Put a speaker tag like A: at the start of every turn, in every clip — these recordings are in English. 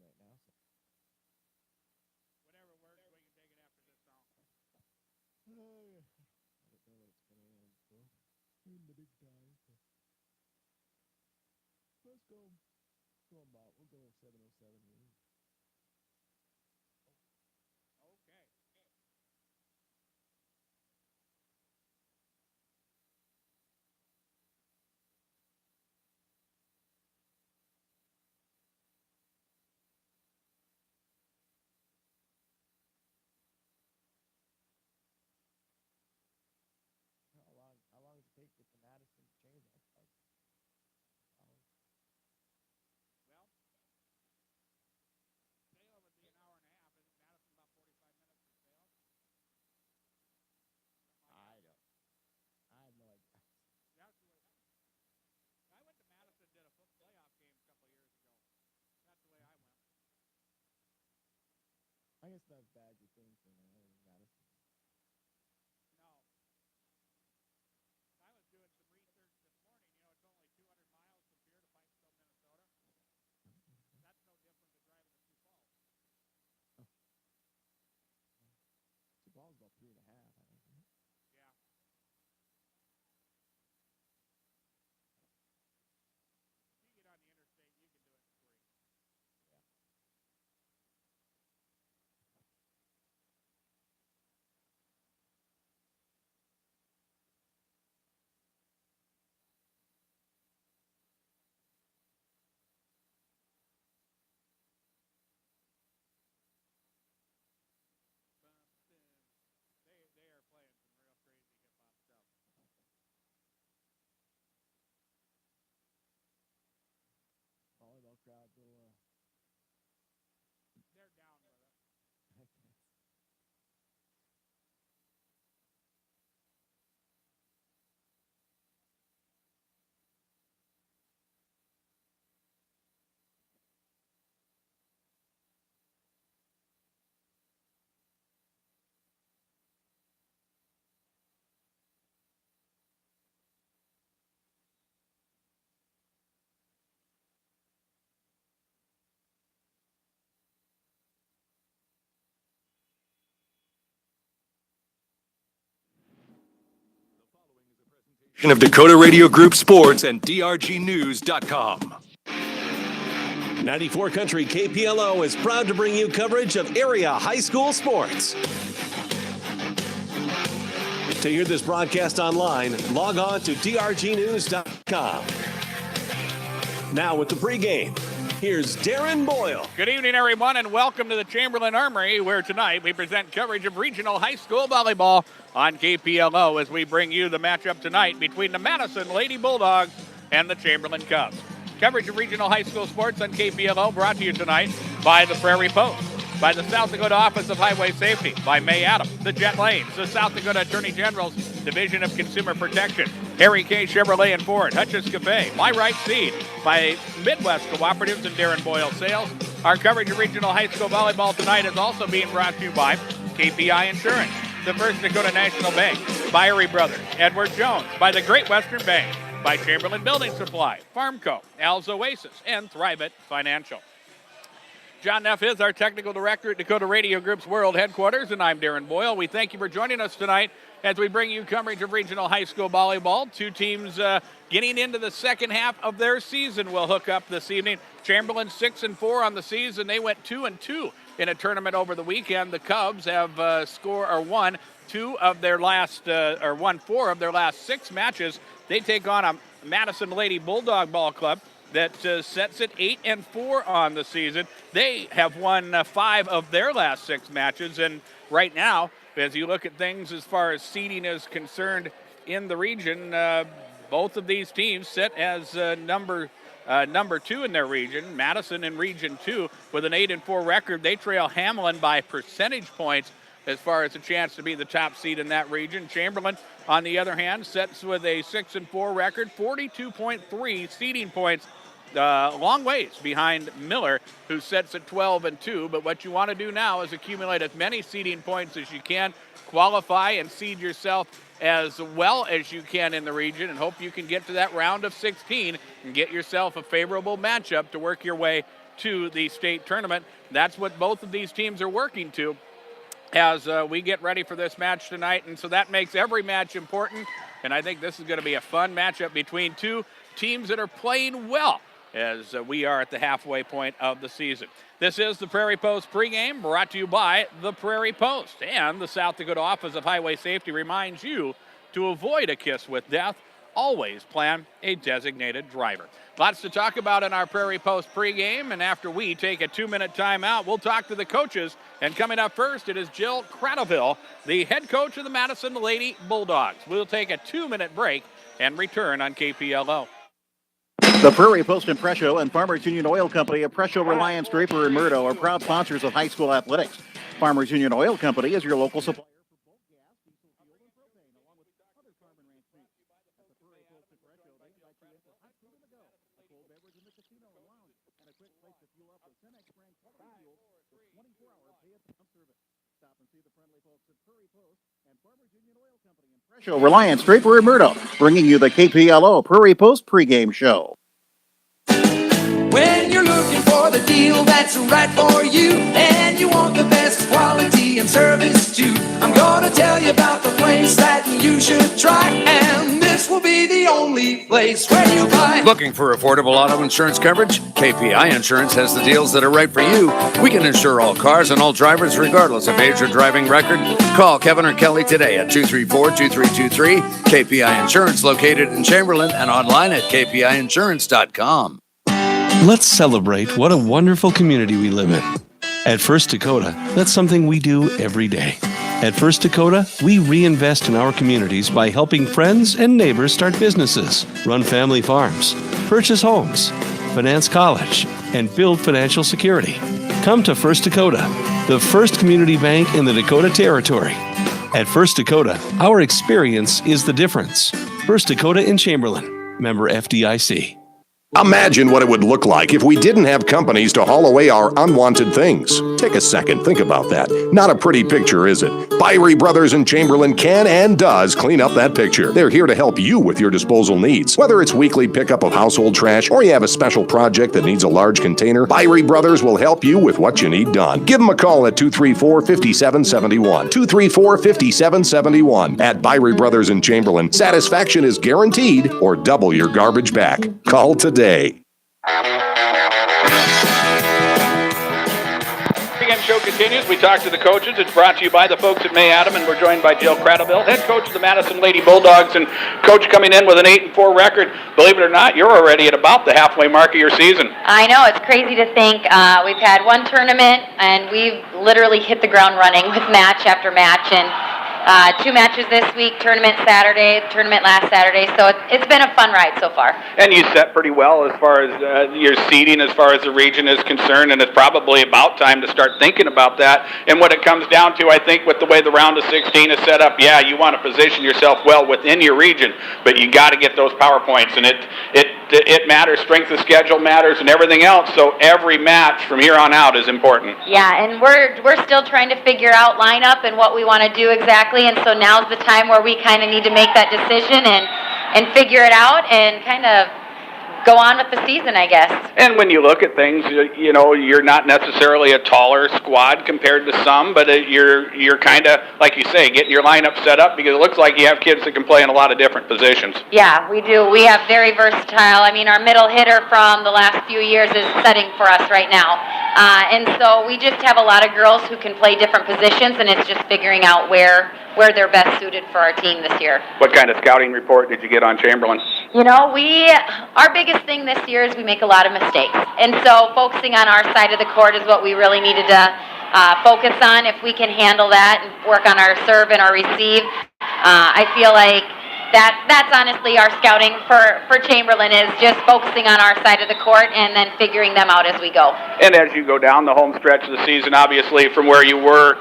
A: right now. So.
B: Whatever works, we can take it after this song.
A: I don't know what it's coming in for. In the big time. So. Let's go. We'll go 7:07 here.
B: Okay.
A: How long does it take to get to Madison to Chamberlain?
B: Well, Salem would be an hour and a half. Isn't Madison about 45 minutes from Salem?
A: I don't. I have no idea.
B: That's the way. I went to Madison, did a playoff game a couple of years ago. That's the way I went.
A: I guess not as bad as you think, Madison.
B: No. I was doing some research this morning. It's only 200 miles from here to Pikesville, Minnesota. That's no different than driving to Sioux Falls.
A: Sioux Falls is about 3.5, I think.
B: Yeah. If you get on the interstate, you can do it in 3.
A: Yeah.
B: They are playing some real crazy hip hop stuff.
A: Volleyball crowd will.
B: They're down with it.
A: I guess.
C: Of Dakota Radio Group Sports and DRGnews.com.
D: 94 Country KPLO is proud to bring you coverage of area high school sports. To hear this broadcast online, log on to DRGnews.com. Now with the pregame, here's Darren Boyle.
B: Good evening, everyone, and welcome to the Chamberlain Armory, where tonight we present coverage of regional high school volleyball on KPLO as we bring you the matchup tonight between the Madison Lady Bulldogs and the Chamberlain Cubs. Coverage of regional high school sports on KPLO brought to you tonight by the Prairie Post, by the South Dakota Office of Highway Safety, by May Adams, the Jet Lanes, the South Dakota Attorney General's Division of Consumer Protection, Harry K. Chevrolet and Ford, Hutch's Cafe, My Right Seed, by Midwest Cooperatives and Darren Boyle Sales. Our coverage of regional high school volleyball tonight is also being brought to you by KPI Insurance, the First Dakota National Bank, by Erie Brothers, Edward Jones, by the Great Western Bank, by Chamberlain Building Supply, Farmco, Al's Oasis, and Thrive It Financial. John Neff is our technical director at Dakota Radio Group's World Headquarters, and I'm Darren Boyle. We thank you for joining us tonight as we bring you coverage of regional high school volleyball. Two teams getting into the second half of their season will hook up this evening. Chamberlain 6-4 on the season. They went 2-2 in a tournament over the weekend. The Cubs have won 4 of their last 6 matches. They take on a Madison Lady Bulldog Ball Club that sets it 8-4 on the season. They have won 5 of their last 6 matches, and right now, as you look at things as far as seeding is concerned in the region, both of these teams sit as number 2 in their region. Madison in Region 2 with an 8-4 record. They trail Hamlin by percentage points as far as a chance to be the top seed in that region. Chamberlain, on the other hand, sits with a 6-4 record, 42.3 seeding points, long ways behind Miller, who sits at 12-2. But what you want to do now is accumulate as many seeding points as you can, qualify and seed yourself as well as you can in the region, and hope you can get to that round of 16 and get yourself a favorable matchup to work your way to the state tournament. That's what both of these teams are working to as we get ready for this match tonight. And so that makes every match important. And I think this is going to be a fun matchup between two teams that are playing well as we are at the halfway point of the season. This is the Prairie Post pregame, brought to you by the Prairie Post. And the South Dakota Office of Highway Safety reminds you to avoid a kiss with death. Always plan a designated driver. Lots to talk about in our Prairie Post pregame, and after we take a 2-minute timeout, we'll talk to the coaches. And coming up first, it is Jill Cradaville, the head coach of the Madison Lady Bulldogs. We'll take a 2-minute break and return on KPLO.
E: The Prairie Post and Presho and Farmers Union Oil Company of Presho, Reliance, Draper, and Murdo are proud sponsors of high school athletics. Farmers Union Oil Company is your local supplier for both gas, diesel fuel, and propane, along with other carbon ranch meats. At the Prairie Post and Presho, they invite you in for hot food on the go, a cold beverage in the casino and lounge, and a quick place to fuel up with 10X brand quality fuel with 24-hour pay-at-the-pump service. Stop and see the friendly folks at Prairie Post and Farmers Union Oil Company in Presho, Reliance, Draper, and Murdo, bringing you the KPLO Prairie Post pregame show.
F: When you're looking for the deal that's right for you, and you want the best quality and service too, I'm gonna tell you about the place that you should try, and this will be the only place where you buy.
G: Looking for affordable auto insurance coverage? KPI Insurance has the deals that are right for you. We can insure all cars and all drivers regardless of age or driving record. Call Kevin or Kelly today at 234-2323. KPI Insurance, located in Chamberlain and online at kpiinsurance.com.
D: Let's celebrate what a wonderful community we live in. At First Dakota, that's something we do every day. At First Dakota, we reinvest in our communities by helping friends and neighbors start businesses, run family farms, purchase homes, finance college, and build financial security. Come to First Dakota, the first community bank in the Dakota Territory. At First Dakota, our experience is the difference. First Dakota in Chamberlain, member FDIC.
H: Imagine what it would look like if we didn't have companies to haul away our unwanted things. Take a second, think about that. Not a pretty picture, is it? Byrie Brothers in Chamberlain can and does clean up that picture. They're here to help you with your disposal needs. Whether it's weekly pickup of household trash or you have a special project that needs a large container, Byrie Brothers will help you with what you need done. Give them a call at 234-5771. 234-5771. At Byrie Brothers in Chamberlain, satisfaction is guaranteed or double your garbage back. Call today.
B: Pregame show continues. We talk to the coaches. It's brought to you by the folks at May Adam, and we're joined by Jill Cradaville, head coach of the Madison Lady Bulldogs, and coach coming in with an 8-4 record. Believe it or not, you're already at about the halfway mark of your season.
I: I know, it's crazy to think. We've had one tournament, and we've literally hit the ground running with match after match, and 2 matches this week, tournament Saturday, tournament last Saturday, so it's been a fun ride so far.
B: And you set pretty well as far as your seeding, as far as the region is concerned, and it's probably about time to start thinking about that. And what it comes down to, I think, with the way the round of 16 is set up, yeah, you want to position yourself well within your region, but you got to get those power points, and it matters. Strength of schedule matters, and everything else. So every match from here on out is important.
I: Yeah, and we're still trying to figure out lineup and what we want to do exactly. And so now's the time where we kind of need to make that decision and figure it out and kind of go on with the season, I guess.
B: And when you look at things, you know, you're not necessarily a taller squad compared to some, but you're kind of, like you say, getting your lineup set up because it looks like you have kids that can play in a lot of different positions.
I: Yeah, we do. We have very versatile. I mean, our middle hitter from the last few years is setting for us right now. And so we just have a lot of girls who can play different positions, and it's just figuring out where they're best suited for our team this year.
B: What kind of scouting report did you get on Chamberlain?
I: You know, our biggest thing this year is we make a lot of mistakes. And so focusing on our side of the court is what we really needed to focus on. If we can handle that and work on our serve and our receive, I feel like that's honestly our scouting for Chamberlain, is just focusing on our side of the court and then figuring them out as we go.
B: And as you go down the home stretch of the season, obviously from where you were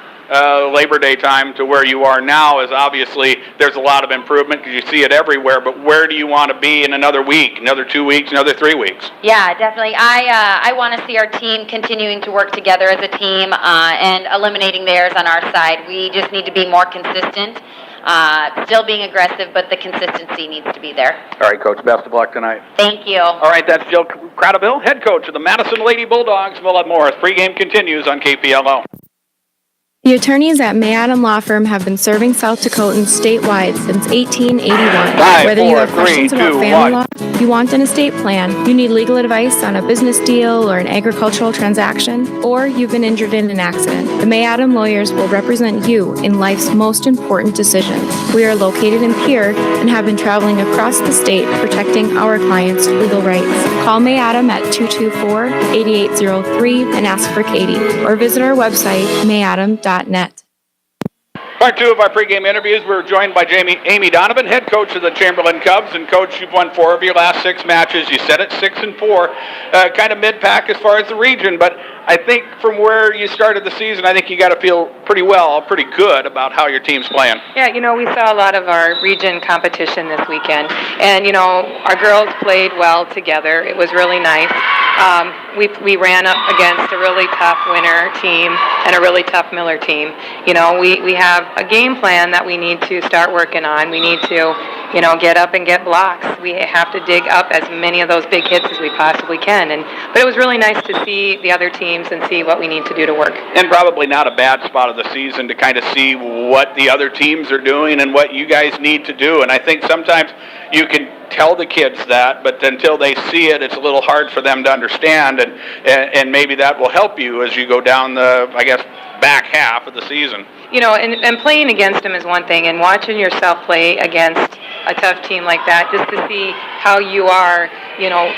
B: Labor Day time to where you are now, is obviously there's a lot of improvement because you see it everywhere, but where do you want to be in another week, another 2 weeks, another 3 weeks?
I: Yeah, definitely. I want to see our team continuing to work together as a team and eliminating the errors on our side. We just need to be more consistent. still being aggressive, but the consistency needs to be there.
B: All right, Coach, best of luck tonight.
I: Thank you.
B: All right, that's Jill Cradaville, head coach of the Madison Lady Bulldogs. We'll have more as pregame continues on KPLO.
J: The attorneys at May Adam Law Firm have been serving South Dakotans statewide since 1881. Whether you have questions about family law, you want an estate plan, you need legal advice on a business deal or an agricultural transaction, or you've been injured in an accident, the May Adam lawyers will represent you in life's most important decisions. We are located in Pierre and have been traveling across the state protecting our clients' legal rights. Call May Adam at 224-8803 and ask for Katie, or visit our website, mayadam.net.
B: Part two of our pregame interviews, we're joined by Amy Donovan, head coach of the Chamberlain Cubs. And Coach, you've won 4 of your last 6 matches. You said it 6-4, kind of mid-pack as far as the region. But I think from where you started the season, I think you got to feel pretty good about how your team's playing.
K: Yeah, we saw a lot of our region competition this weekend. And, our girls played well together. It was really nice. We ran up against a really tough Winter team and a really tough Miller team. We have a game plan that we need to start working on. We need to, get up and get blocks. We have to dig up as many of those big hits as we possibly can. But it was really nice to see the other teams and see what we need to do to work.
B: And probably not a bad spot of the season to kind of see what the other teams are doing and what you guys need to do. And I think sometimes you can tell the kids that, but until they see it, it's a little hard for them to understand, and maybe that will help you as you go down the, back half of the season.
K: And playing against them is one thing, and watching yourself play against a tough team like that, just to see how you are,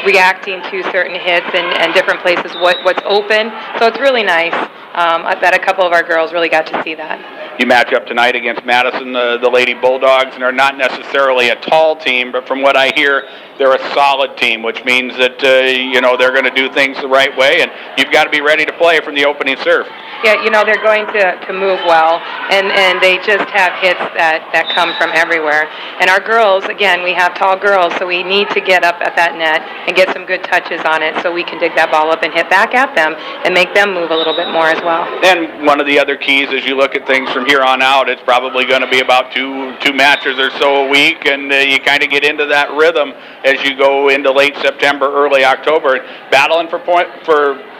K: reacting to certain hits and different places, what's open. So it's really nice that a couple of our girls really got to see that.
B: You match up tonight against Madison, the Lady Bulldogs, and are not necessarily a tall team, but from what I hear, they're a solid team, which means that, they're going to do things the right way, and you've got to be ready to play from the opening serve.
K: Yeah, they're going to move well, and they just have hits that come from everywhere. And our girls, again, we have tall girls, so we need to get up at that net and get some good touches on it so we can dig that ball up and hit back at them and make them move a little bit more as well.
B: And one of the other keys as you look at things from here on out, it's probably going to be about two matches or so a week, and you kind of get into that rhythm as you go into late September, early October, battling for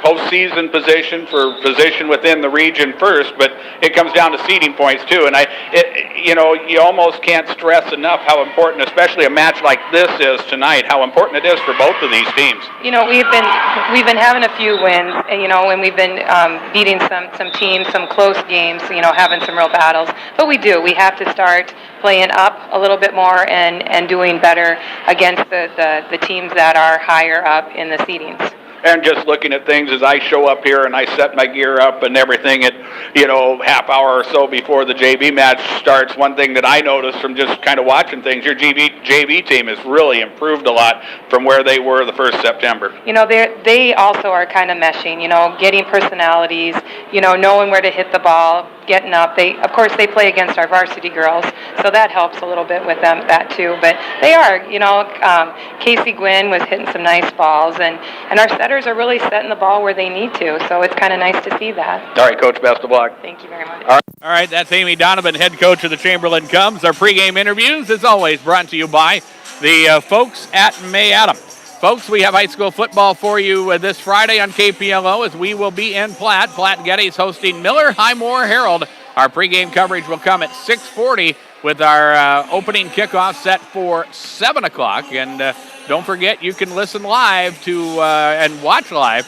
B: postseason position, for position within the region first, but it comes down to seeding points too. And you almost can't stress enough how important, especially a match like this is tonight, how important it is for both of these teams.
K: We've been having a few wins, and we've been beating some teams, some close games, having some real battles. But we have to start playing up a little bit more and doing better against the teams that are higher up in the seedings.
B: And just looking at things as I show up here and I set my gear up and everything at, half hour or so before the JV match starts, one thing that I noticed from just kind of watching things, your JV team has really improved a lot from where they were the first September.
K: They also are kind of meshing, getting personalities, knowing where to hit the ball, getting up. Of course, they play against our varsity girls, so that helps a little bit with them, that too. But they are, Casey Gwynn was hitting some nice balls, and our setters are really setting the ball where they need to, so it's kind of nice to see that.
B: All right, Coach, best of luck.
K: Thank you very much.
B: All right, that's Amy Donovan, head coach of the Chamberlain Cubs. Our pregame interviews, as always, brought to you by the folks at May Adam. Folks, we have high school football for you this Friday on KPLO as we will be in Platte. Platte Geddes hosting Miller Highmore Herald. Our pregame coverage will come at 6:40 with our opening kickoff set for 7 o'clock. And don't forget, you can listen live to and watch live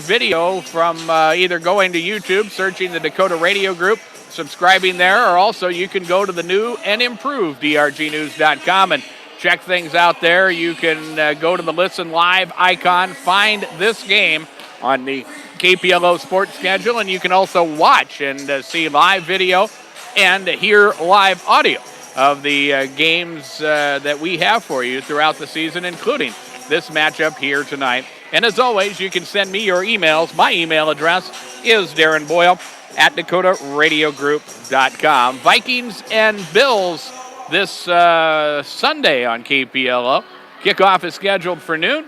B: video from either going to YouTube, searching the Dakota Radio Group, subscribing there, or also you can go to the new and improved drgnews.com and check things out there. You can go to the Listen Live icon, find this game on the KPLO sports schedule, and you can also watch and see live video and hear live audio of the games that we have for you throughout the season, including this matchup here tonight. And as always, you can send me your emails. My email address is Darren Boyle at DakotaRadioGroup.com. Vikings and Bills this Sunday on KPLO. Kickoff is scheduled for noon.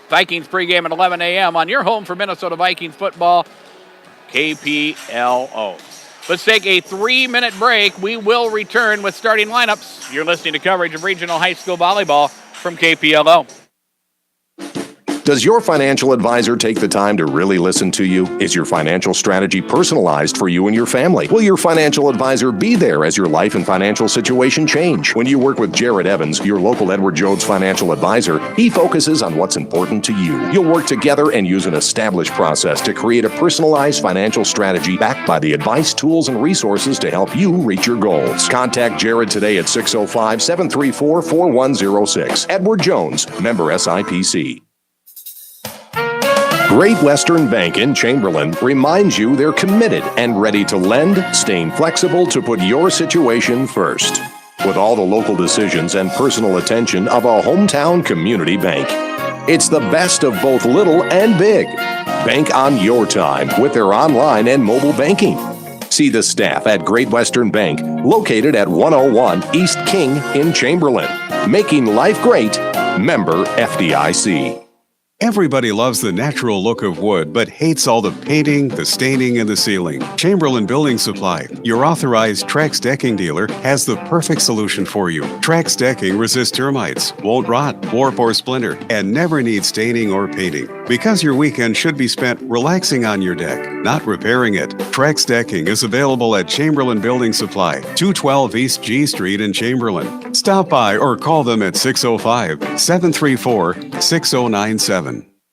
B: Vikings pregame at 11 a.m. on your home for Minnesota Vikings football, KPLO. Let's take a 3-minute break. We will return with starting lineups. You're listening to coverage of regional high school volleyball from KPLO.
H: Does your financial advisor take the time to really listen to you? Is your financial strategy personalized for you and your family? Will your financial advisor be there as your life and financial situation change? When you work with Jared Evans, your local Edward Jones financial advisor, he focuses on what's important to you. You'll work together and use an established process to create a personalized financial strategy backed by the advice, tools, and resources to help you reach your goals. Contact Jared today at 605-734-4106. Edward Jones, member SIPC. Great Western Bank in Chamberlain reminds you they're committed and ready to lend, staying flexible to put your situation first. With all the local decisions and personal attention of a hometown community bank. It's the best of both little and big. Bank on your time with their online and mobile banking. See the staff at Great Western Bank, located at 101 East King in Chamberlain. Making life great. Member FDIC.
D: Everybody loves the natural look of wood, but hates all the painting, the staining, and the sealing. Chamberlain Building Supply, your authorized Trex decking dealer, has the perfect solution for you. Trex decking resists termites, won't rot, warp, or splinter, and never needs staining or painting. Because your weekend should be spent relaxing on your deck, not repairing it. Trex decking is available at Chamberlain Building Supply, 212 East G Street in Chamberlain. Stop by or call them at 605-734-6097.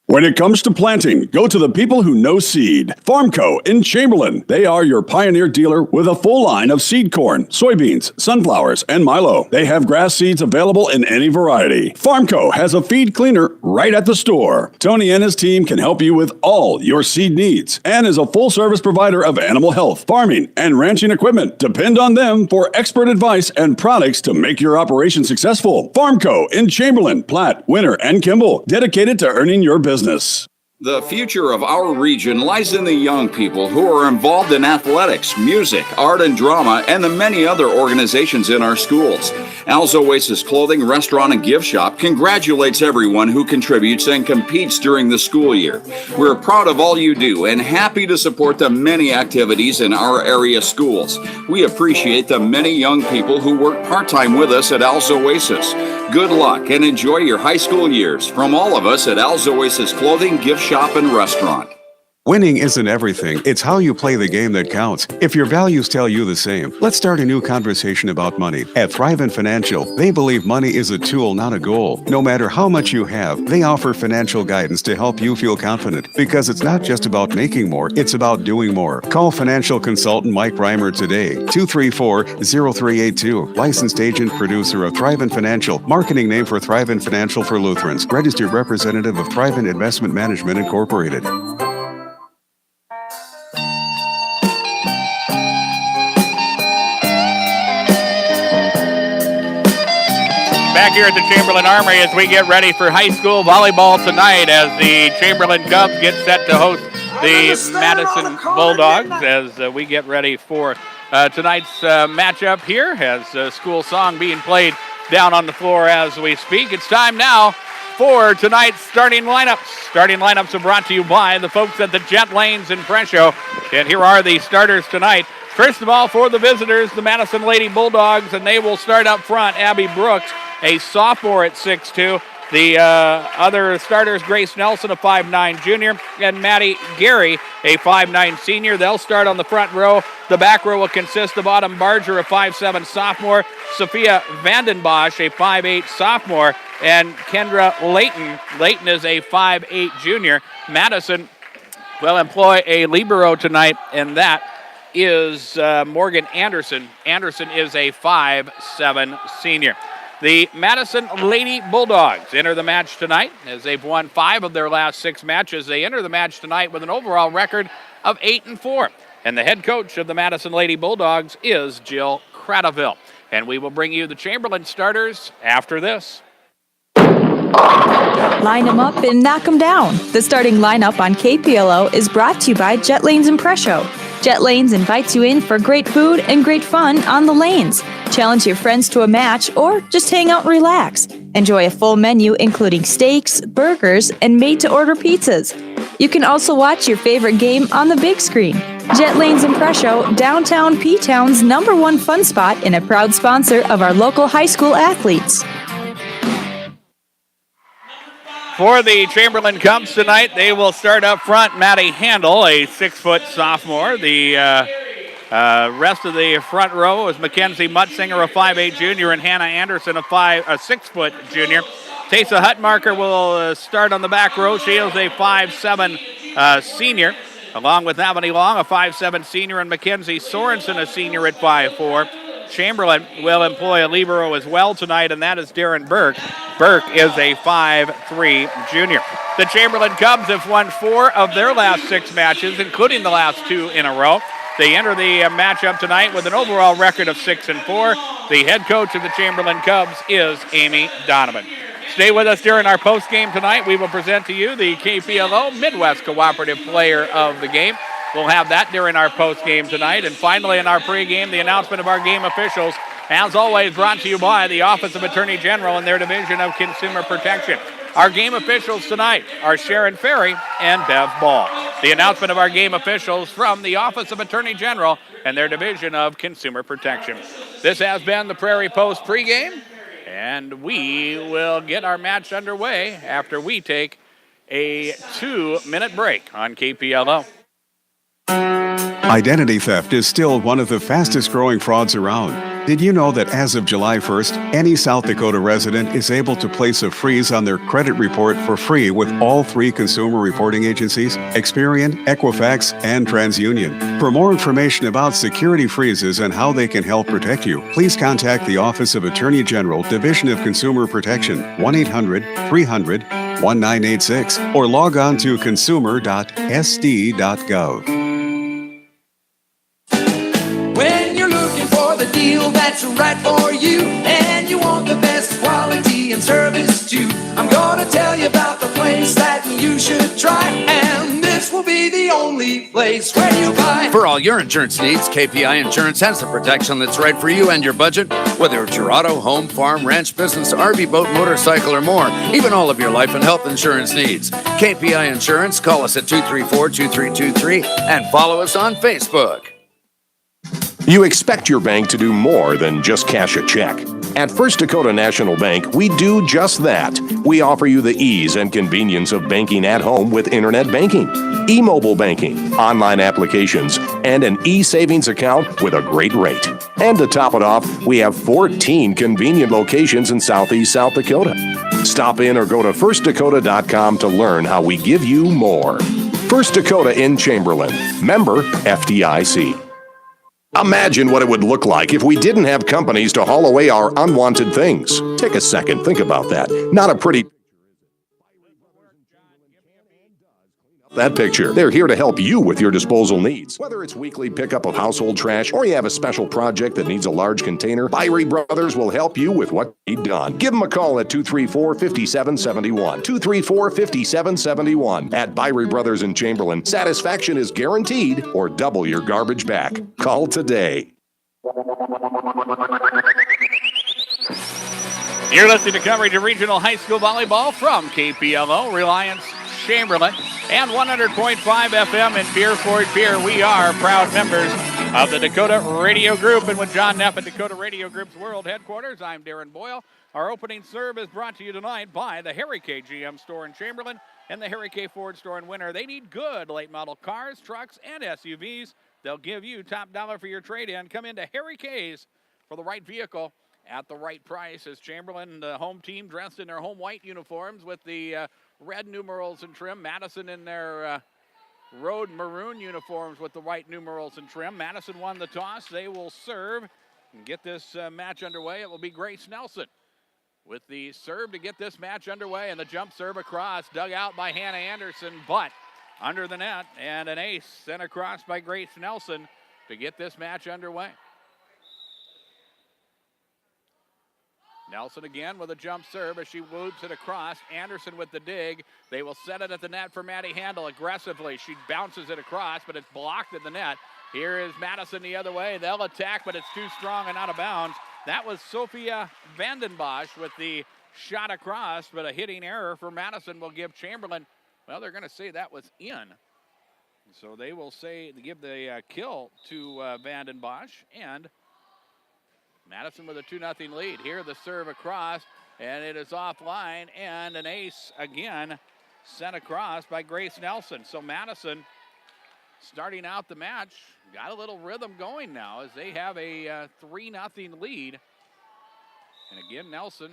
L: When it comes to planting, go to the people who know seed. Farmco in Chamberlain. They are your pioneer dealer with a full line of seed corn, soybeans, sunflowers, and milo. They have grass seeds available in any variety. Farmco has a feed cleaner right at the store. Tony and his team can help you with all your seed needs and is a full-service provider of animal health, farming, and ranching equipment. Depend on them for expert advice and products to make your operation successful. Farmco in Chamberlain, Platte, Winter, and Kimball. Dedicated to earning your business.
M: The future of our region lies in the young people who are involved in athletics, music, art and drama, and the many other organizations in our schools. Al's Oasis Clothing, Restaurant, and Gift Shop congratulates everyone who contributes and competes during the school year. We're proud of all you do and happy to support the many activities in our area schools. We appreciate the many young people who work part-time with us at Al's Oasis. Good luck and enjoy your high school years from all of us at Al's Oasis Clothing, Gift Shop, and Restaurant.
D: Winning isn't everything. It's how you play the game that counts. If your values tell you the same, let's start a new conversation about money. At Thrivent Financial, they believe money is a tool, not a goal. No matter how much you have, they offer financial guidance to help you feel confident. Because it's not just about making more, it's about doing more. Call financial consultant Mike Reimer today, 234-0382. Licensed agent producer of Thrivent Financial, marketing name for Thrivent Financial for Lutherans. Registered representative of Thrivent Investment Management Incorporated.
B: Back here at the Chamberlain Armory as we get ready for high school volleyball tonight as the Chamberlain Cubs get set to host the Madison Bulldogs as we get ready for tonight's matchup here as school song being played down on the floor as we speak. It's time now for tonight's starting lineups. Starting lineups are brought to you by the folks at the Jet Lanes in Presho. And here are the starters tonight. First of all, for the visitors, the Madison Lady Bulldogs, and they will start up front. Abby Brooks, a sophomore at 6'2". The other starters, Grace Nelson, a 5'9 junior, and Maddie Gary, a 5'9 senior. They'll start on the front row. The back row will consist of Autumn Barger, a 5'7 sophomore, Sophia Vandenbosch, a 5'8 sophomore, and Kendra Layton. Layton is a 5'8 junior. Madison will employ a libero tonight, and that is Morgan Anderson. Anderson is a 5'7 senior. The Madison Lady Bulldogs enter the match tonight as they've won 5 of their last 6 matches. They enter the match tonight with an overall record of 8-4. And the head coach of the Madison Lady Bulldogs is Jill Cradaville. And we will bring you the Chamberlain starters after this.
N: Line them up and knock them down. The starting lineup on KPLO is brought to you by Jet Lanes in Presho. Jet Lanes invites you in for great food and great fun on the lanes. Challenge your friends to a match or just hang out and relax. Enjoy a full menu including steaks, burgers, and made-to-order pizzas. You can also watch your favorite game on the big screen. Jet Lanes in Presho, downtown P-Town's #1 fun spot and a proud sponsor of our local high school athletes.
B: For the Chamberlain Cubs tonight, they will start up front. Maddie Handel, a 6-foot sophomore. The rest of the front row is Mackenzie Mutzinger, a 5'8 junior, and Hannah Anderson, a 6-foot junior. Taysa Hutmarker will start on the back row. She is a 5'7 senior, along with Avani Long, a 5'7 senior, and Mackenzie Sorensen, a senior at 5'4. Chamberlain will employ a libero as well tonight, and that is Darren Burke. Burke is a 5'3 junior. The Chamberlain Cubs have won 4 of their last 6 matches, including the last 2 in a row. They enter the matchup tonight with an overall record of 6-4. The head coach of the Chamberlain Cubs is Amy Donovan. Stay with us during our post game tonight. We will present to you the KPLO Midwest Cooperative Player of the Game. We'll have that during our post game tonight. And finally, in our pregame, the announcement of our game officials. As always, brought to you by the Office of Attorney General and their Division of Consumer Protection. Our game officials tonight are Sharon Ferry and Bev Ball. The announcement of our game officials from the Office of Attorney General and their Division of Consumer Protection. This has been the Prairie Post pregame, and we will get our match underway after we take a 2-minute break on KPLO.
L: Identity theft is still one of the fastest growing frauds around. Did you know that as of July 1st, any South Dakota resident is able to place a freeze on their credit report for free with all 3 consumer reporting agencies, Experian, Equifax, and TransUnion. For more information about security freezes and how they can help protect you, please contact the Office of Attorney General, Division of Consumer Protection, 1-800-300-1986, or log on to consumer.sd.gov.
F: When you're looking for the deal that's right for you, and you want the best quality and service too, I'm gonna tell you about the place that you should try, and this will be the only place where you buy.
G: For all your insurance needs, KPI Insurance has the protection that's right for you and your budget. Whether it's your auto, home, farm, ranch, business, RV, boat, motorcycle, or more, even all of your life and health insurance needs. KPI Insurance, call us at 234-2323 and follow us on Facebook.
H: You expect your bank to do more than just cash a check. At First Dakota National Bank, we do just that. We offer you the ease and convenience of banking at home with internet banking, e-mobile banking, online applications, and an e-savings account with a great rate. And to top it off, we have 14 convenient locations in Southeast South Dakota. Stop in or go to firstdakota.com to learn how we give you more. First Dakota in Chamberlain. Member FDIC. Imagine what it would look like if we didn't have companies to haul away our unwanted things. Take a second, think about that. Not a pretty that picture. They're here to help you with your disposal needs. Whether it's weekly pickup of household trash or you have a special project that needs a large container, Byrie Brothers will help you with what you need done. Give them a call at 234-5771. 234-5771. At Byrie Brothers in Chamberlain, satisfaction is guaranteed or double your garbage back. Call today.
B: You're listening to coverage of regional high school volleyball from KPLO, Reliance, Chamberlain, and 100.5 FM in Pierre-Fort Pierre. We are proud members of the Dakota Radio Group, and with John Neff at Dakota Radio Group's World Headquarters, I'm Darren Boyle. Our opening serve is brought to you tonight by the Harry K. GM store in Chamberlain and the Harry K. Ford store in Winter. They need good late model cars, trucks, and SUVs. They'll give you top dollar for your trade-in. Come into Harry K's for the right vehicle at the right price. As Chamberlain, the home team, dressed in their home white uniforms with the red numerals and trim. Madison in their road maroon uniforms with the white numerals and trim. Madison won the toss. They will serve and get this match underway. It will be Grace Nelson with the serve to get this match underway, and the jump serve across, dug out by Hannah Anderson, but under the net, and an ace sent across by Grace Nelson to get this match underway. Nelson again with a jump serve as she whoops it across. Anderson with the dig. They will set it at the net for Maddie Handel aggressively. She bounces it across, but it's blocked at the net. Here is Madison the other way. They'll attack, but it's too strong and out of bounds. That was Sophia Vandenbosch with the shot across, but a hitting error for Madison will give Chamberlain, well, they're going to say that was in. So they will give the kill to Vanden Bosch, and Madison with a 2-0 lead. Here the serve across, and it is offline, and an ace again sent across by Grace Nelson. So Madison, starting out the match, got a little rhythm going now as they have a 3-0 lead. And again, Nelson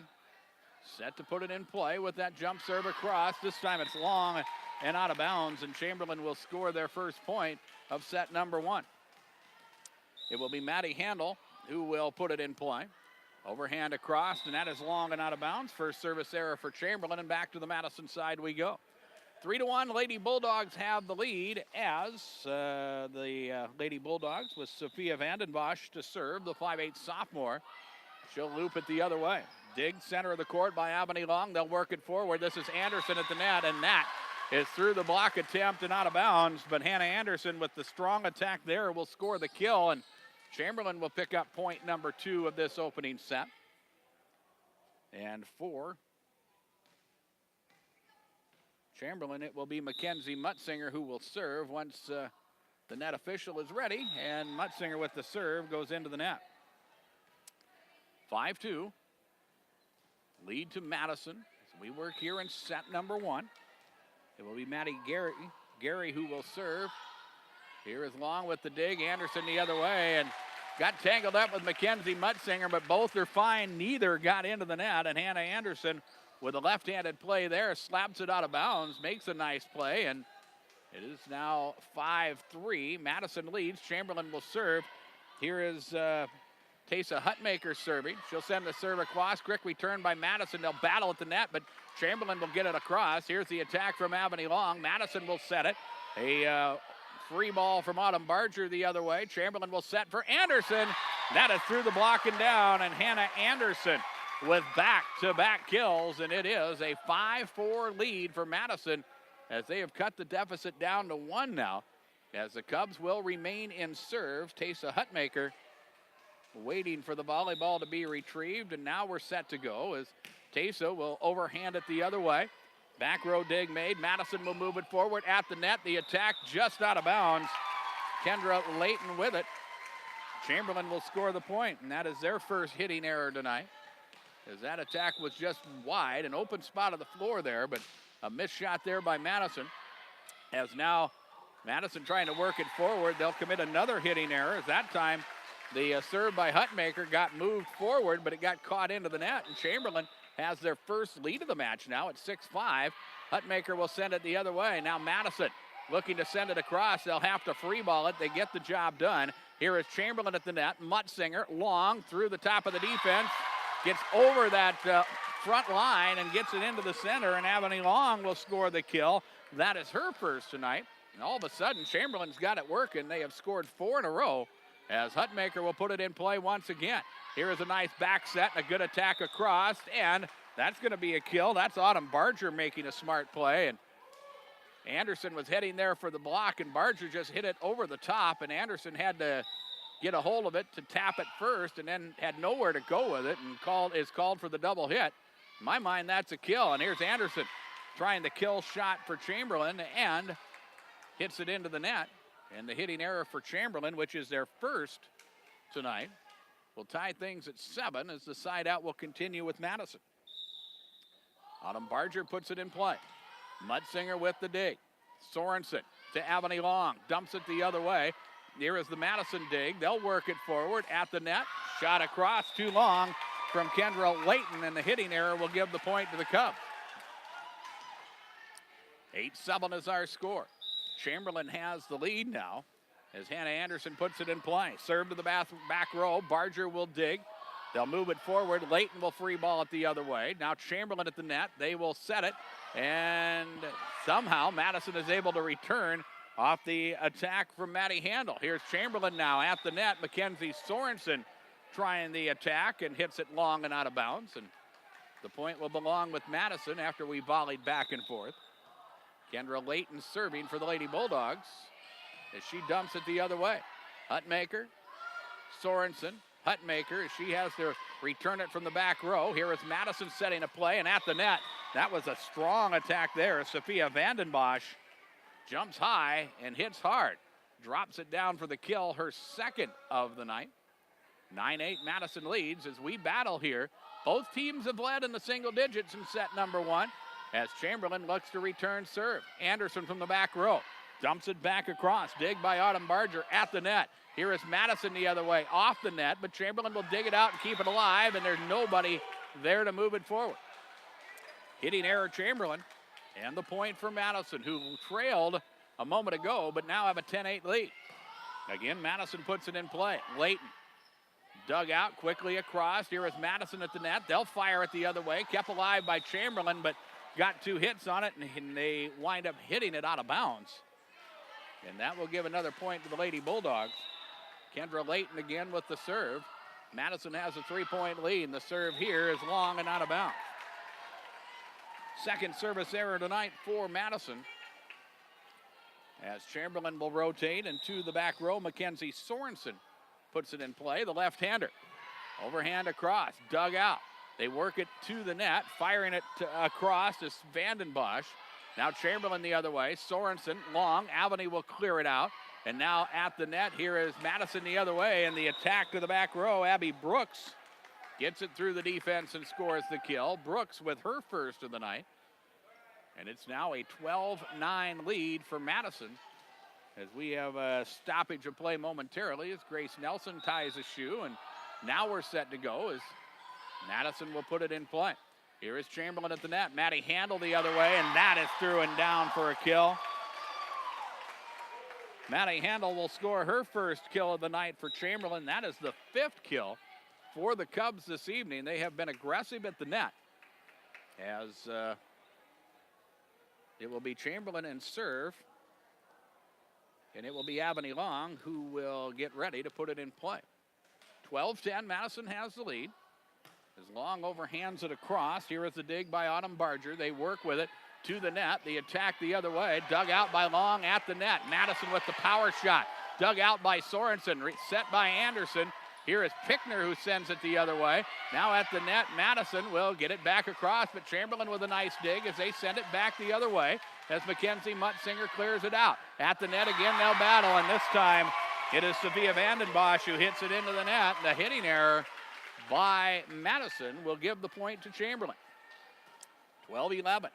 B: set to put it in play with that jump serve across. This time it's long and out of bounds, and Chamberlain will score their first point of set number 1. It will be Maddie Handel who will put it in play. Overhand across, and that is long and out of bounds. First service error for Chamberlain, and back to the Madison side we go. 3-1, Lady Bulldogs have the lead as the Lady Bulldogs with Sophia Vanden Bosch to serve, the 5'8" sophomore. She'll loop it the other way. Dig center of the court by Avani Long. They'll work it forward. This is Anderson at the net, and that is through the block attempt and out of bounds. But Hannah Anderson with the strong attack there will score the kill, and Chamberlain will pick up point number 2 of this opening set. And for Chamberlain, it will be Mackenzie Mutzinger who will serve once the net official is ready, and Mutzinger with the serve goes into the net. 5-2. Lead to Madison as we work here in set number 1. It will be Maddie Gary who will serve. Here is Long with the dig. Anderson the other way, and got tangled up with Mackenzie Mutzinger, but both are fine. Neither got into the net, and Hannah Anderson with a left-handed play there slaps it out of bounds, makes a nice play, and it is now 5-3. Madison leads. Chamberlain will serve. Here is Taysa Hutmaker serving. She'll send the serve across. Quick return by Madison. They'll battle at the net, but Chamberlain will get it across. Here's the attack from Avani Long. Madison will set it. A free ball from Autumn Barger the other way. Chamberlain will set for Anderson. That is through the block and down, and Hannah Anderson with back-to-back kills, and it is a 5-4 lead for Madison as they have cut the deficit down to 1 now, as the Cubs will remain in serve. Taysa Hutmaker waiting for the volleyball to be retrieved, and now we're set to go as Taysa will overhand it the other way. Back row dig made. Madison will move it forward at the net. The attack just out of bounds. Kendra Layton with it. Chamberlain will score the point, and that is their first hitting error tonight, as that attack was just wide, an open spot of the floor there, but a missed shot there by Madison. As now Madison trying to work it forward, they'll commit another hitting error, as that time the serve by Hutmaker got moved forward, but it got caught into the net, and Chamberlain has their first lead of the match now at 6-5. Hutmaker will send it the other way. Now Madison looking to send it across. They'll have to free ball it. They get the job done. Here is Chamberlain at the net. Mutzinger long through the top of the defense. Gets over that front line and gets it into the center, and Avani Long will score the kill. That is her first tonight. And all of a sudden, Chamberlain's got it working. They have scored 4 in a row, as Hutmaker will put it in play once again. Here is a nice back set and a good attack across, and that's going to be a kill. That's Autumn Barger making a smart play, and Anderson was heading there for the block, and Barger just hit it over the top, and Anderson had to get a hold of it to tap it first, and then had nowhere to go with it, and is called for the double hit. In my mind, that's a kill, and here's Anderson trying the kill shot for Chamberlain, and hits it into the net. And the hitting error for Chamberlain, which is their first tonight, will tie things at 7 as the side out will continue with Madison. Autumn Barger puts it in play. Mutzinger with the dig. Sorensen to Avani Long. Dumps it the other way. Here is the Madison dig. They'll work it forward at the net. Shot across too long from Kendra Layton, and the hitting error will give the point to the Cubs. 8-7 is our score. Chamberlain has the lead now as Hannah Anderson puts it in play. Serve to the back row. Barger will dig. They'll move it forward. Layton will free ball it the other way. Now Chamberlain at the net. They will set it. And somehow Madison is able to return off the attack from Maddie Handel. Here's Chamberlain now at the net. Mackenzie Sorensen trying the attack and hits it long and out of bounds. And the point will belong with Madison after we volleyed back and forth. Kendra Layton serving for the Lady Bulldogs as she dumps it the other way. Hutmaker, Sorensen, Hutmaker as she has to return it from the back row. Here is Madison setting a play, and at the net, that was a strong attack there. Sophia Vanden Bosch Jumps high and hits hard. Drops it down for the kill, her second of the night. 9-8 Madison leads as we battle here. Both teams have led in the single digits in set number one as Chamberlain looks to return serve. Anderson from the back row dumps it back across. Dig by Autumn Barger at the net. Here is Madison the other way off the net, but Chamberlain will dig it out and keep it alive, and there's nobody there to move it forward. Hitting error Chamberlain, and the point for Madison, who trailed a moment ago, but now have a 10-8 lead. Again, Madison puts it in play. Layton dug out quickly across. Here is Madison at the net. They'll fire it the other way. Kept alive by Chamberlain, but got 2 hits on it, and they wind up hitting it out of bounds. And that will give another point to the Lady Bulldogs. Kendra Layton again with the serve. Madison has a 3-point lead, and the serve here is long and out of bounds. Second service error tonight for Madison. As Chamberlain will rotate, and to the back row, Mackenzie Sorensen puts it in play, the left-hander. Overhand across, dug out. They work it to the net, firing it across to Vandenbosch. Now Chamberlain the other way, Sorensen long, Albany will clear it out. And now at the net, here is Madison the other way, and the attack to the back row, Abby Brooks gets it through the defense and scores the kill. Brooks with her first of the night. And it's now a 12-9 lead for Madison as we have a stoppage of play momentarily as Grace Nelson ties a shoe, and now we're set to go as Madison will put it in play. Here is Chamberlain at the net. Maddie Handel the other way, and that is through and down for a kill. Maddie Handel will score her first kill of the night for Chamberlain. That is the 5th kill for the Cubs this evening. They have been aggressive at the net as it will be Chamberlain and serve, and it will be Albany Long who will get ready to put it in play. 12-10, Madison has the lead. As Long overhands it across. Here is the dig by Autumn Barger. They work with it to the net. The attack the other way. Dug out by Long at the net. Madison with the power shot. Dug out by Sorensen. Set by Anderson. Here is Pickner who sends it the other way. Now at the net, Madison will get it back across, but Chamberlain with a nice dig as they send it back the other way as Mackenzie Mutzinger clears it out. At the net again, they'll battle, and this time it is Sophia Vandenbosch who hits it into the net. The hitting error by Madison will give the point to Chamberlain. 12-11.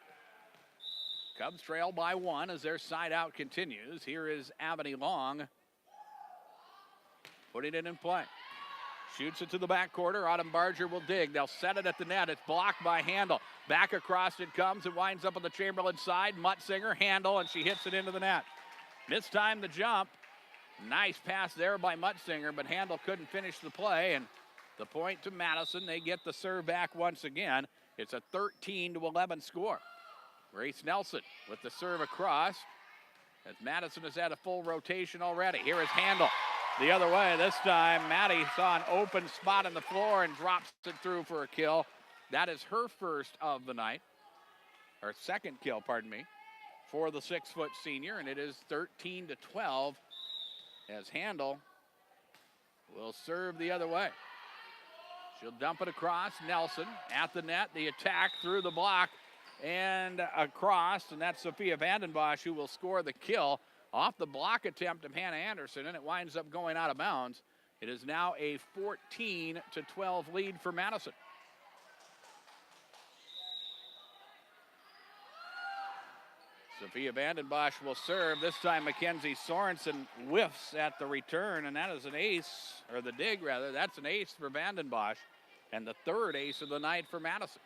B: Cubs trail by 1 as their side out continues. Here is Albany Long putting it in play. Shoots it to the back quarter. Autumn Barger will dig. They'll set it at the net. It's blocked by Handel. Back across it comes. It winds up on the Chamberlain side. Mutzinger, Handel, and she hits it into the net. Mistimed the jump. Nice pass there by Mutzinger, but Handel couldn't finish the play, and the point to Madison. They get the serve back once again. It's a 13-11 score. Grace Nelson with the serve across as Madison has had a full rotation already. Here is Handel. The other way, this time Maddie saw an open spot on the floor and drops it through for a kill. That is her first of the night, or second kill, pardon me, for the 6-foot senior, and it is 13-12 as Handel will serve the other way. She'll dump it across. Nelson at the net, the attack through the block and across, and that's Sophia Vandenbosch who will score the kill off the block attempt of Hannah Anderson, and it winds up going out of bounds. It is now a 14-12 lead for Madison. Sophia Vandenbosch will serve. This time Mackenzie Sorensen whiffs at the return, and that is an ace, or the dig rather. That's an ace for Vandenbosch, and the third ace of the night for Madison.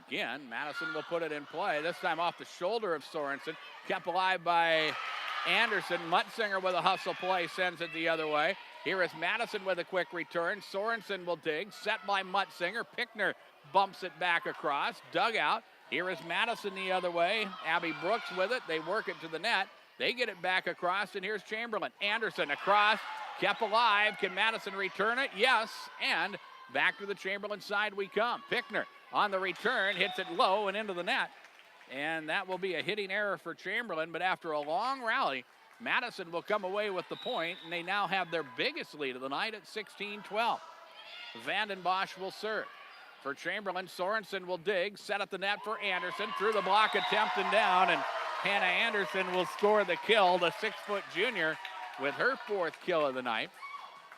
B: Again, Madison will put it in play, this time off the shoulder of Sorensen. Kept alive by Anderson. Mutzinger with a hustle play sends it the other way. Here is Madison with a quick return. Sorensen will dig, set by Mutzinger. Pickner bumps it back across, dug out. Here is Madison the other way. Abby Brooks with it. They work it to the net. They get it back across, and here's Chamberlain. Anderson across, kept alive. Can Madison return it? Yes, and back to the Chamberlain side we come. Pickner on the return, hits it low and into the net. And that will be a hitting error for Chamberlain, but after a long rally, Madison will come away with the point, and they now have their biggest lead of the night at 16-12. Vandenbosch will serve. For Chamberlain, Sorensen will dig, set up the net for Anderson, through the block attempt and down, and Hannah Anderson will score the kill, the 6-foot junior, with her 4th kill of the night.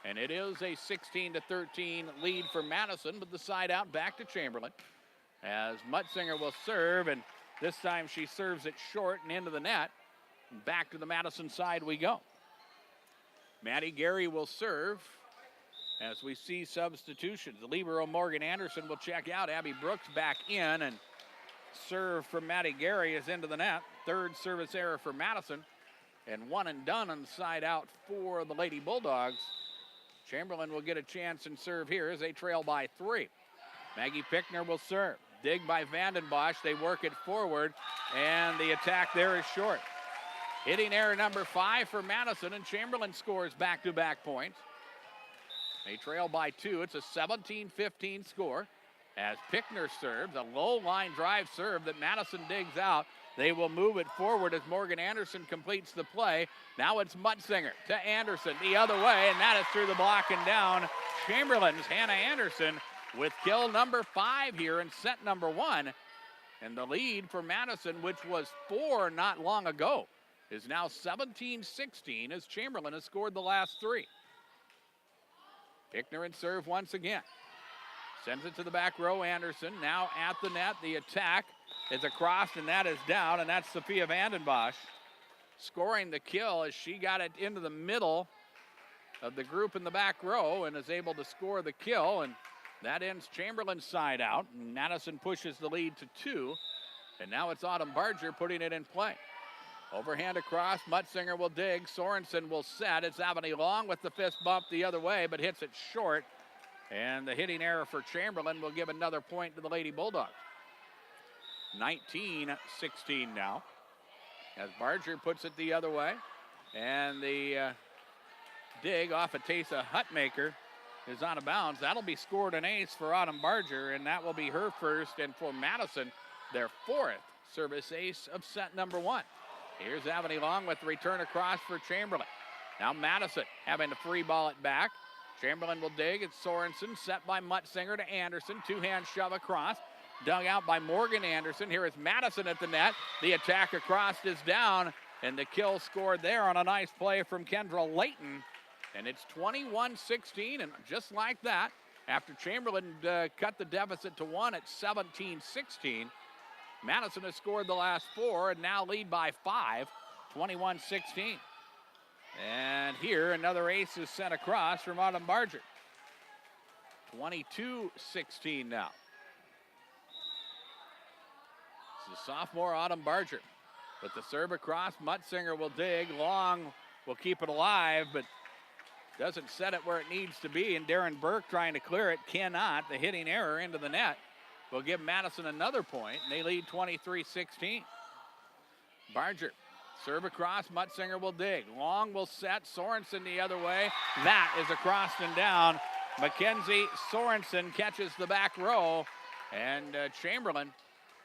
B: And it is a 16-13 lead for Madison, but the side out back to Chamberlain. As Mutzinger will serve, and this time she serves it short and into the net. And back to the Madison side we go. Maddie Gary will serve as we see substitutions. The libero Morgan Anderson will check out. Abby Brooks back in, and serve from Maddie Gary is into the net. 3rd service error for Madison, and 1 and done on the side out for the Lady Bulldogs. Chamberlain will get a chance and serve here as they trail by 3. Maggie Pickner will serve. Dig by Vandenbosch. They work it forward, and the attack there is short. Hitting error number 5 for Madison, and Chamberlain scores back-to-back points. They trail by 2. It's a 17-15 score as Pickner serves. A low line drive serve that Madison digs out. They will move it forward as Morgan Anderson completes the play. Now it's Mutzinger to Anderson the other way, and that is through the block and down. Chamberlain's Hannah Anderson with kill number 5 here in set number 1. And the lead for Madison, which was 4 not long ago, is now 17-16 as Chamberlain has scored the last 3. Pickner and serve once again. Sends it to the back row, Anderson. Now at the net, the attack is across, and that is down, and that's Sophia Vandenbosch scoring the kill as she got it into the middle of the group in the back row and is able to score the kill, and that ends Chamberlain's side out. Madison pushes the lead to 2, and now it's Autumn Barger putting it in play. Overhand across, Mutzinger will dig, Sorensen will set. It's Avani Long with the fist bump the other way, but hits it short. And the hitting error for Chamberlain will give another point to the Lady Bulldogs. 19-16 now, as Barger puts it the other way. And the dig off of Tessa Hutmaker is out of bounds. That'll be scored an ace for Autumn Barger, and that will be her first, and for Madison, their 4th service ace of set number 1. Here's Avani Long with the return across for Chamberlain. Now Madison having to free ball it back. Chamberlain will dig. It's Sorensen set by Mutzinger to Anderson. 2-hand shove across. Dug out by Morgan Anderson. Here is Madison at the net. The attack across is down, and the kill scored there on a nice play from Kendra Layton. And it's 21-16, and just like that, after Chamberlain cut the deficit to 1 at 17-16, Madison has scored the last 4 and now lead by 5, 21-16. And here another ace is sent across from Autumn Barger. 22-16 now. This is sophomore Autumn Barger. But the serve across, Mutzinger will dig. Long will keep it alive, but doesn't set it where it needs to be. And Darren Burke trying to clear it, cannot. The hitting error into the net will give Madison another point, and they lead 23-16. Barger, serve across, Mutzinger will dig. Long will set, Sorensen the other way. That is across and down. Mackenzie Sorensen catches the back row, and Chamberlain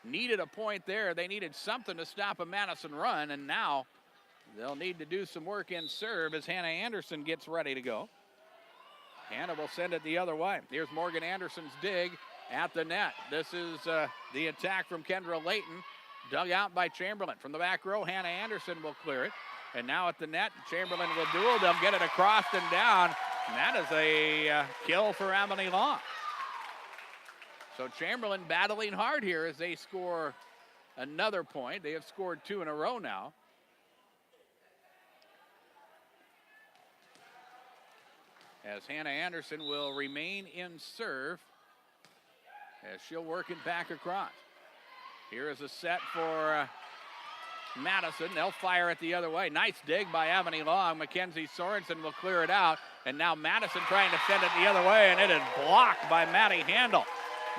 B: needed a point there. They needed something to stop a Madison run, and now they'll need to do some work in serve as Hannah Anderson gets ready to go. Hannah will send it the other way. Here's Morgan Anderson's dig at the net. This is the attack from Kendra Layton, dug out by Chamberlain. From the back row, Hannah Anderson will clear it. And now at the net, Chamberlain will duel. They'll get it across and down. And that is a kill for Avani Long. So Chamberlain battling hard here as they score another point. They have scored 2 in a row now. As Hannah Anderson will remain in serve as she'll work it back across. Here is a set for Madison. They'll fire it the other way. Nice dig by Avani Long. Mackenzie Sorensen will clear it out. And now Madison trying to send it the other way, and it is blocked by Maddie Handel.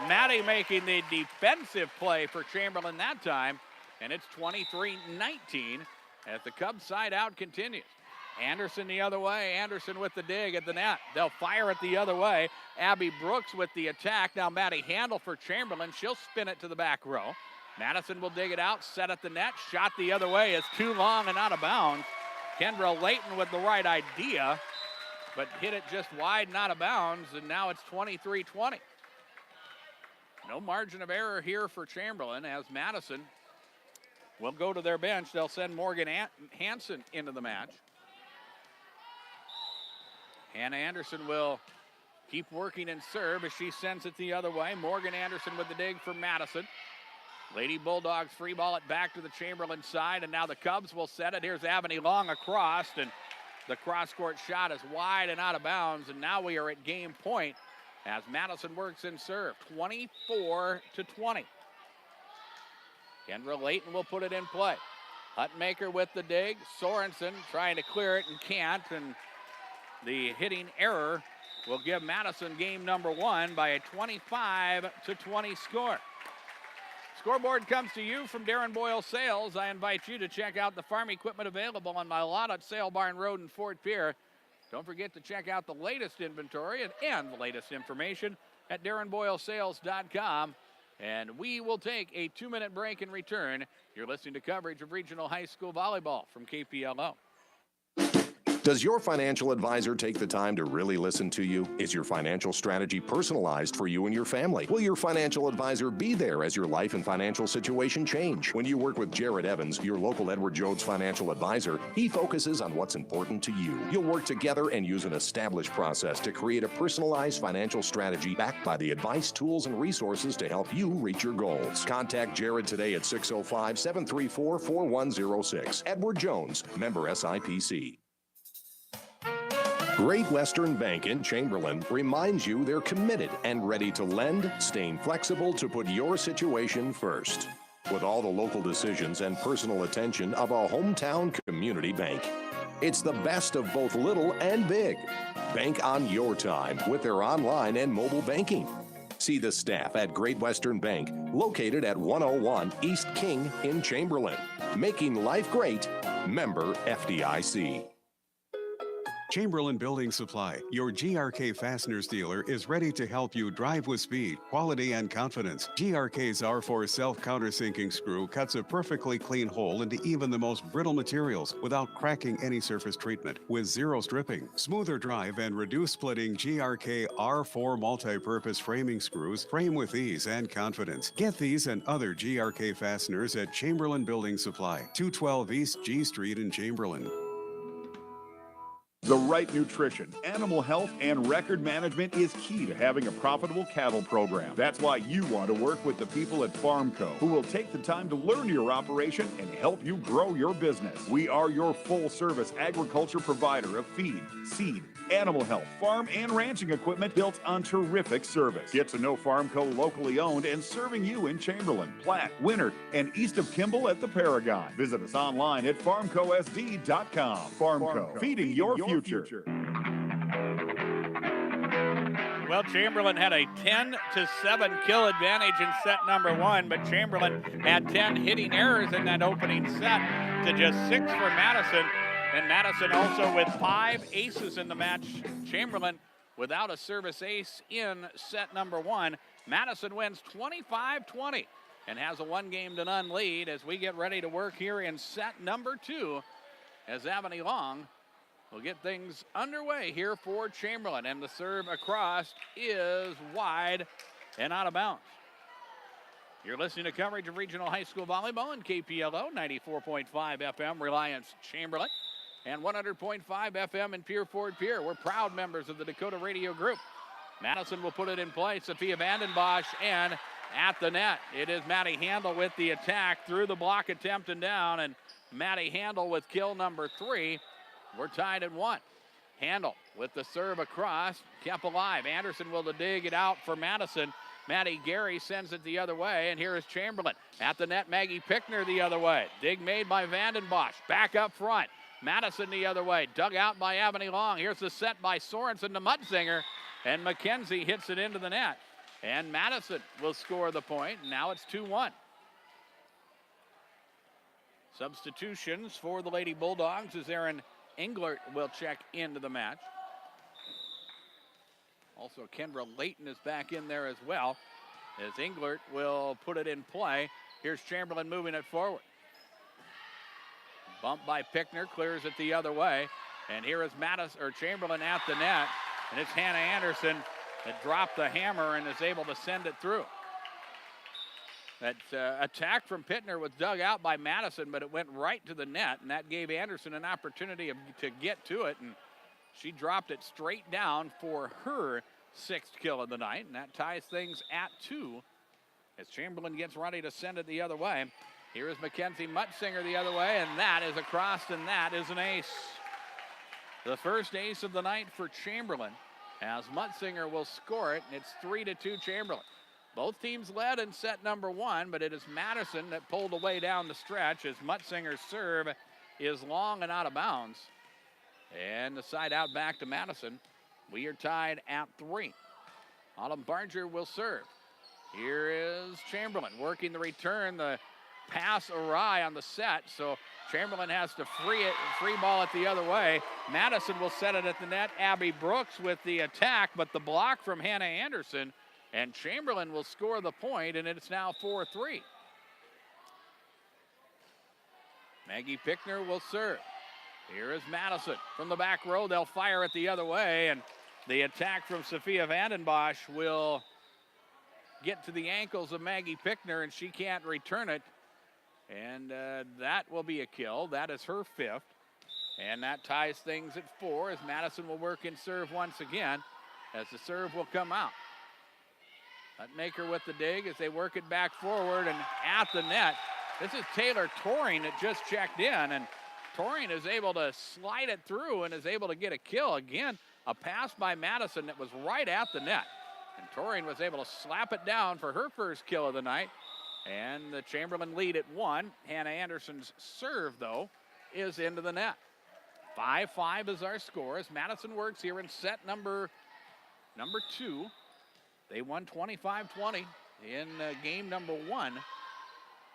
B: Maddie making the defensive play for Chamberlain that time, and it's 23-19 as the Cubs side out continues. Anderson the other way. Anderson with the dig at the net. They'll fire it the other way. Abby Brooks with the attack. Now Maddie Handel for Chamberlain. She'll spin it to the back row. Madison will dig it out, set at the net. Shot the other way is too long and out of bounds. Kendra Layton with the right idea, but hit it just wide and out of bounds, and now it's 23-20. No margin of error here for Chamberlain as Madison will go to their bench. They'll send Morgan Hansen into the match. Hannah Anderson will keep working and serve as she sends it the other way. Morgan Anderson with the dig for Madison. Lady Bulldogs free ball it back to the Chamberlain side, and now the Cubs will set it. Here's Avani Long across, and the cross-court shot is wide and out of bounds, and now we are at game point as Madison works in serve, 24-20. Kendra Layton will put it in play. Hutmaker with the dig. Sorensen trying to clear it and can't, and the hitting error will give Madison game number 1 by a 25-20 score. Scoreboard comes to you from Darren Boyle Sales. I invite you to check out the farm equipment available on my lot at Sale Barn Road in Fort Pierre. Don't forget to check out the latest inventory and the latest information at DarrenBoyleSales.com. And we will take a 2-minute break and return. You're listening to coverage of regional high school volleyball from KPLO.
H: Does your financial advisor take the time to really listen to you? Is your financial strategy personalized for you and your family? Will your financial advisor be there as your life and financial situation change? When you work with Jared Evans, your local Edward Jones financial advisor, he focuses on what's important to you. You'll work together and use an established process to create a personalized financial strategy backed by the advice, tools, and resources to help you reach your goals. Contact Jared today at 605-734-4106. Edward Jones, member SIPC. Great Western Bank in Chamberlain reminds you they're committed and ready to lend, staying flexible to put your situation first. With all the local decisions and personal attention of a hometown community bank. It's the best of both little and big. Bank on your time with their online and mobile banking. See the staff at Great Western Bank, located at 101 East King in Chamberlain. Making life great. Member FDIC.
O: Chamberlain Building Supply, your GRK Fasteners dealer, is ready to help you drive with speed, quality, and confidence. GRK's R4 self-countersinking screw cuts a perfectly clean hole into even the most brittle materials without cracking any surface treatment, with zero stripping. Smoother drive and reduced splitting GRK R4 multi-purpose framing screws frame with ease and confidence. Get these and other GRK fasteners at Chamberlain Building Supply, 212 East G Street in Chamberlain.
P: The right nutrition, animal health, and record management is key to having a profitable cattle program. That's why you want to work with the people at Farmco, who will take the time to learn your operation and help you grow your business. We are your full-service agriculture provider of feed, seed, animal health, farm, and ranching equipment built on terrific service. Get to know Farmco locally owned and serving you in Chamberlain, Platte, Winnard, and east of Kimball at the Paragon. Visit us online at farmcosd.com. Farmco, feeding your future.
B: Well, Chamberlain had a 10-7 kill advantage in set number 1, but Chamberlain had 10 hitting errors in that opening set to just 6 for Madison. And Madison also with 5 aces in the match. Chamberlain without a service ace in set number 1. Madison wins 25-20 and has a 1-0 lead as we get ready to work here in set number 2 as Avani Long will get things underway here for Chamberlain. And the serve across is wide and out of bounds. You're listening to coverage of regional high school volleyball in KPLO, 94.5 FM, Reliance Chamberlain, and 100.5 FM in Pierre Fort Pierre. We're proud members of the Dakota Radio Group. Madison will put it in play. Sophia Vandenbosch, and at the net, it is Maddie Handel with the attack through the block attempt and down, and Maddie Handel with kill number 3. We're tied at 1. Handel with the serve across, kept alive. Anderson will dig it out for Madison. Maddie Gary sends it the other way, and here is Chamberlain. At the net, Maggie Pickner the other way. Dig made by Vandenbosch. Back up front. Madison the other way. Dug out by Avani Long. Here's the set by Sorensen to Mutzinger, and McKenzie hits it into the net. And Madison will score the point. Now it's 2-1. Substitutions for the Lady Bulldogs as Aaron Englert will check into the match. Also, Kendra Layton is back in there as well, as Englert will put it in play. Here's Chamberlain moving it forward. Bumped by Pickner, clears it the other way. And here is Chamberlain at the net. And it's Hannah Anderson that dropped the hammer and is able to send it through. That attack from Pittner was dug out by Madison, but it went right to the net, and that gave Anderson an opportunity to get to it, and she dropped it straight down for her 6th kill of the night, and that ties things at 2 as Chamberlain gets ready to send it the other way. Here is Mackenzie Mutzinger the other way, and that is across, and that is an ace. The first ace of the night for Chamberlain, as Mutzinger will score it, and it's 3-2 Chamberlain. Both teams led in set number 1, but it is Madison that pulled away down the stretch as Mutzinger's serve is long and out of bounds. And the side out back to Madison. We are tied at 3. Autumn Barger will serve. Here is Chamberlain working the return. The pass awry on the set, so Chamberlain has to free ball it the other way. Madison will set it at the net. Abby Brooks with the attack, but the block from Hannah Anderson, and Chamberlain will score the point, and it's now 4-3. Maggie Pickner will serve. Here is Madison from the back row. They'll fire it the other way, and the attack from Sophia Vandenbosch will get to the ankles of Maggie Pickner, and she can't return it. And that will be a kill. That is her 5th. And that ties things at 4 as Madison will work in serve once again as the serve will come out. Hutmaker with the dig as they work it back forward and at the net. This is Taylor Toring that just checked in, and Toring is able to slide it through and is able to get a kill. Again, a pass by Madison that was right at the net. And Toring was able to slap it down for her first kill of the night. And the Chamberlain lead at 1. Hannah Anderson's serve, though, is into the net. 5-5 is our score as Madison works here in set number 2. They won 25-20 in game number 1.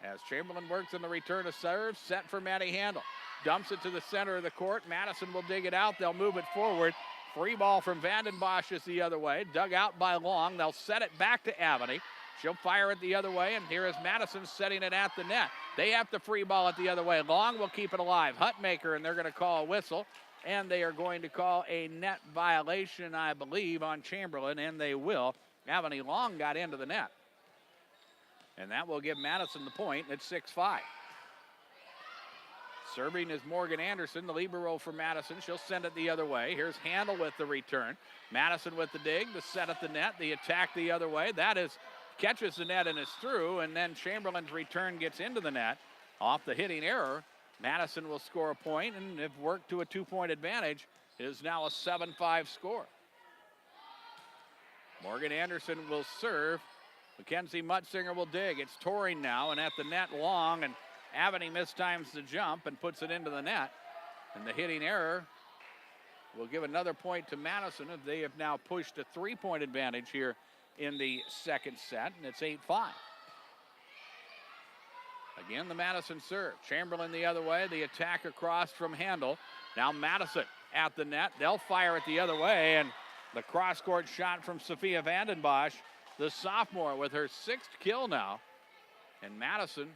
B: As Chamberlain works in the return of serve, set for Maddie Handel. Dumps it to the center of the court. Madison will dig it out. They'll move it forward. Free ball from Vandenbosch is the other way. Dug out by Long. They'll set it back to Avany. She'll fire it the other way, and here is Madison setting it at the net. They have to free ball it the other way. Long will keep it alive. Hutmaker, and they're going to call a whistle, and they are going to call a net violation, I believe, on Chamberlain, and they will. Avany Long got into the net. And that will give Madison the point at 6-5. Serving is Morgan Anderson, the libero for Madison. She'll send it the other way. Here's Handel with the return. Madison with the dig, the set at the net, the attack the other way. That is catches the net and is through, and then Chamberlain's return gets into the net. Off the hitting error, Madison will score a point, and if worked to a 2-point advantage, it is now a 7-5 score. Morgan Anderson will serve. Mackenzie Mutzinger will dig. It's Toring now, and at the net Long, and Avany mistimes the jump and puts it into the net. And the hitting error will give another point to Madison, as they have now pushed a 3-point advantage here in the second set, and it's 8-5. Again, the Madison serve. Chamberlain the other way, the attack across from Handel. Now Madison at the net. They'll fire it the other way, and the cross-court shot from Sophia Vandenbosch, the sophomore, with her 6th kill now. And Madison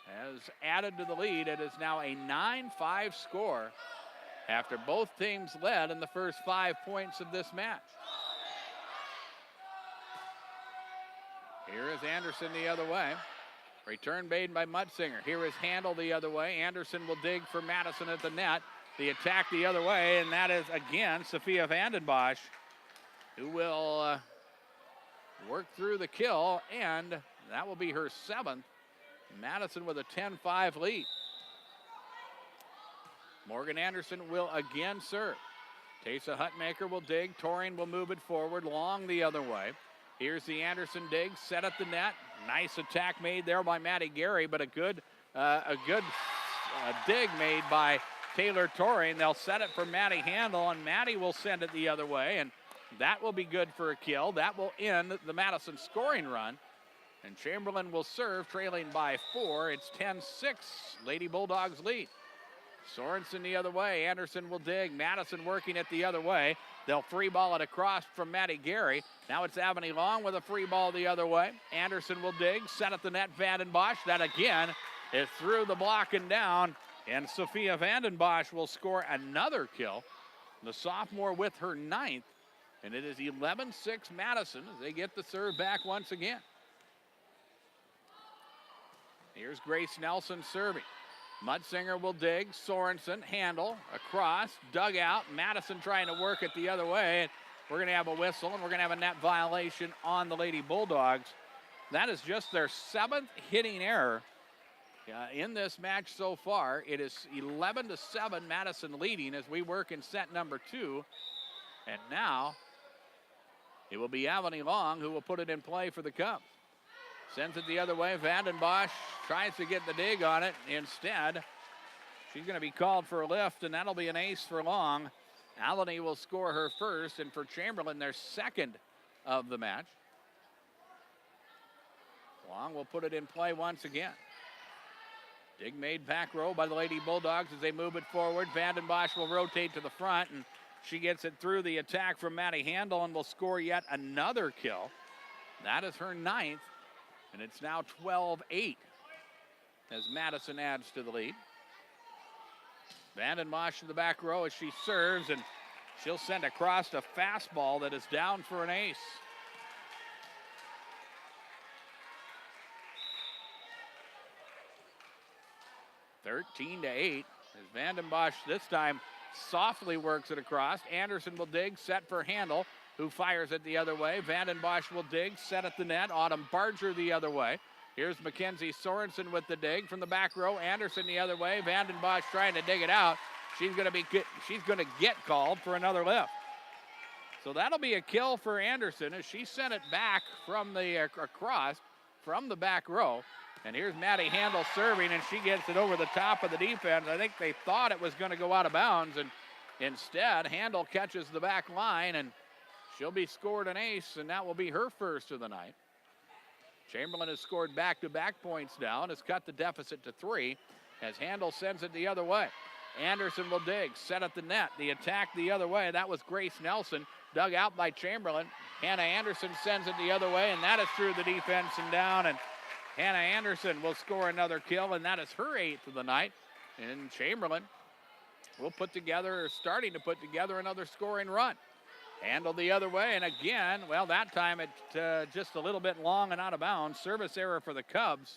B: has added to the lead. It is now a 9-5 score after both teams led in the first 5 points of this match. Here is Anderson the other way. Return made by Mutzinger. Here is Handel the other way. Anderson will dig for Madison at the net. The attack the other way, and that is again Sophia Vandenbosch, who will work through the kill, and that will be her 7th. Madison with a 10-5 lead. Morgan Anderson will again serve. Taysa Hutmaker will dig. Toring will move it forward. Long the other way. Here's the Anderson dig, set at the net. Nice attack made there by Maddie Gary, but a good dig made by Taylor Toring. They'll set it for Maddie Handel, and Maddie will send it the other way, and that will be good for a kill. That will end the Madison scoring run, and Chamberlain will serve, trailing by 4. It's 10-6, Lady Bulldogs lead. Sorensen the other way. Anderson will dig. Madison working it the other way. They'll free ball it across from Maddie Gary. Now it's Avany Long with a free ball the other way. Anderson will dig. Set at the net, Vandenbosch. That again is through the block and down. And Sophia Vandenbosch will score another kill. The sophomore with her 9th. And it is 11-6 Madison as they get the serve back once again. Here's Grace Nelson serving. Mutzinger will dig. Sorensen, handle, across, dug out. Madison trying to work it the other way. We're going to have a whistle, and we're going to have a net violation on the Lady Bulldogs. That is just their 7th hitting error in this match so far. It is 11-7, Madison leading as we work in set number 2. And now it will be Avani Long who will put it in play for the Cubs. Sends it the other way. Vanden Bosch tries to get the dig on it. Instead, she's going to be called for a lift, and that'll be an ace for Long. Avani will score her first, and for Chamberlain, their second of the match. Long will put it in play once again. Dig made back row by the Lady Bulldogs as they move it forward. Vanden Bosch will rotate to the front, and she gets it through the attack from Maddie Handel and will score yet another kill. That is her 9th, and it's now 12-8 as Madison adds to the lead. Vanden Bosch to the back row as she serves, and she'll send across a fastball that is down for an ace. (13-8) as Vanden Bosch this time softly works it across. Anderson will dig, set for Handel, who fires it the other way. Vanden Bosch will dig, set at the net. Autumn Barger the other way. Here's Mackenzie Sorensen with the dig from the back row. Anderson the other way. Vanden Bosch trying to dig it out. She's going to get called for another lift. So that'll be a kill for Anderson as she sent it back from the across from the back row. And here's Maddie Handel serving, and she gets it over the top of the defense. I think they thought it was going to go out of bounds, and instead Handel catches the back line, and she'll be scored an ace, and that will be her first of the night. Chamberlain has scored back-to-back points now and has cut the deficit to 3 as Handel sends it the other way. Anderson will dig, set at the net. The attack the other way. That was Grace Nelson, dug out by Chamberlain. Hannah Anderson sends it the other way, and that is through the defense and down. And Hannah Anderson will score another kill, and that is her 8th of the night. And Chamberlain will starting to put together another scoring run. Handle the other way, and again, well, that time it's just a little bit long and out of bounds. Service error for the Cubs,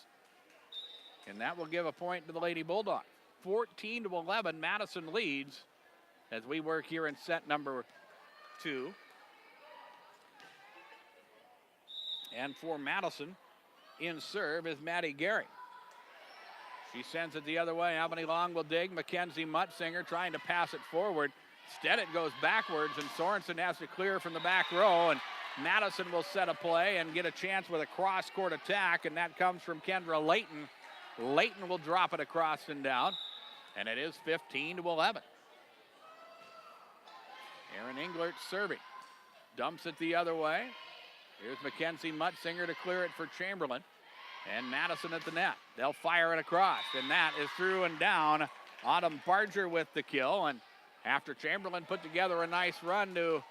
B: and that will give a point to the Lady Bulldogs. 14-11, Madison leads as we work here in set number 2. And for Madison, in serve is Maddie Gary. She sends it the other way. Albany Long will dig. Mackenzie Mutzinger trying to pass it forward. Instead, it goes backwards, and Sorensen has to clear from the back row, and Madison will set a play and get a chance with a cross-court attack, and that comes from Kendra Layton. Layton will drop it across and down, and it is 15-11. Erin Englert serving. Dumps it the other way. Here's Mackenzie Mutzinger to clear it for Chamberlain. And Madison at the net. They'll fire it across, and that is through and down. Autumn Barger with the kill, and after Chamberlain put together a nice run to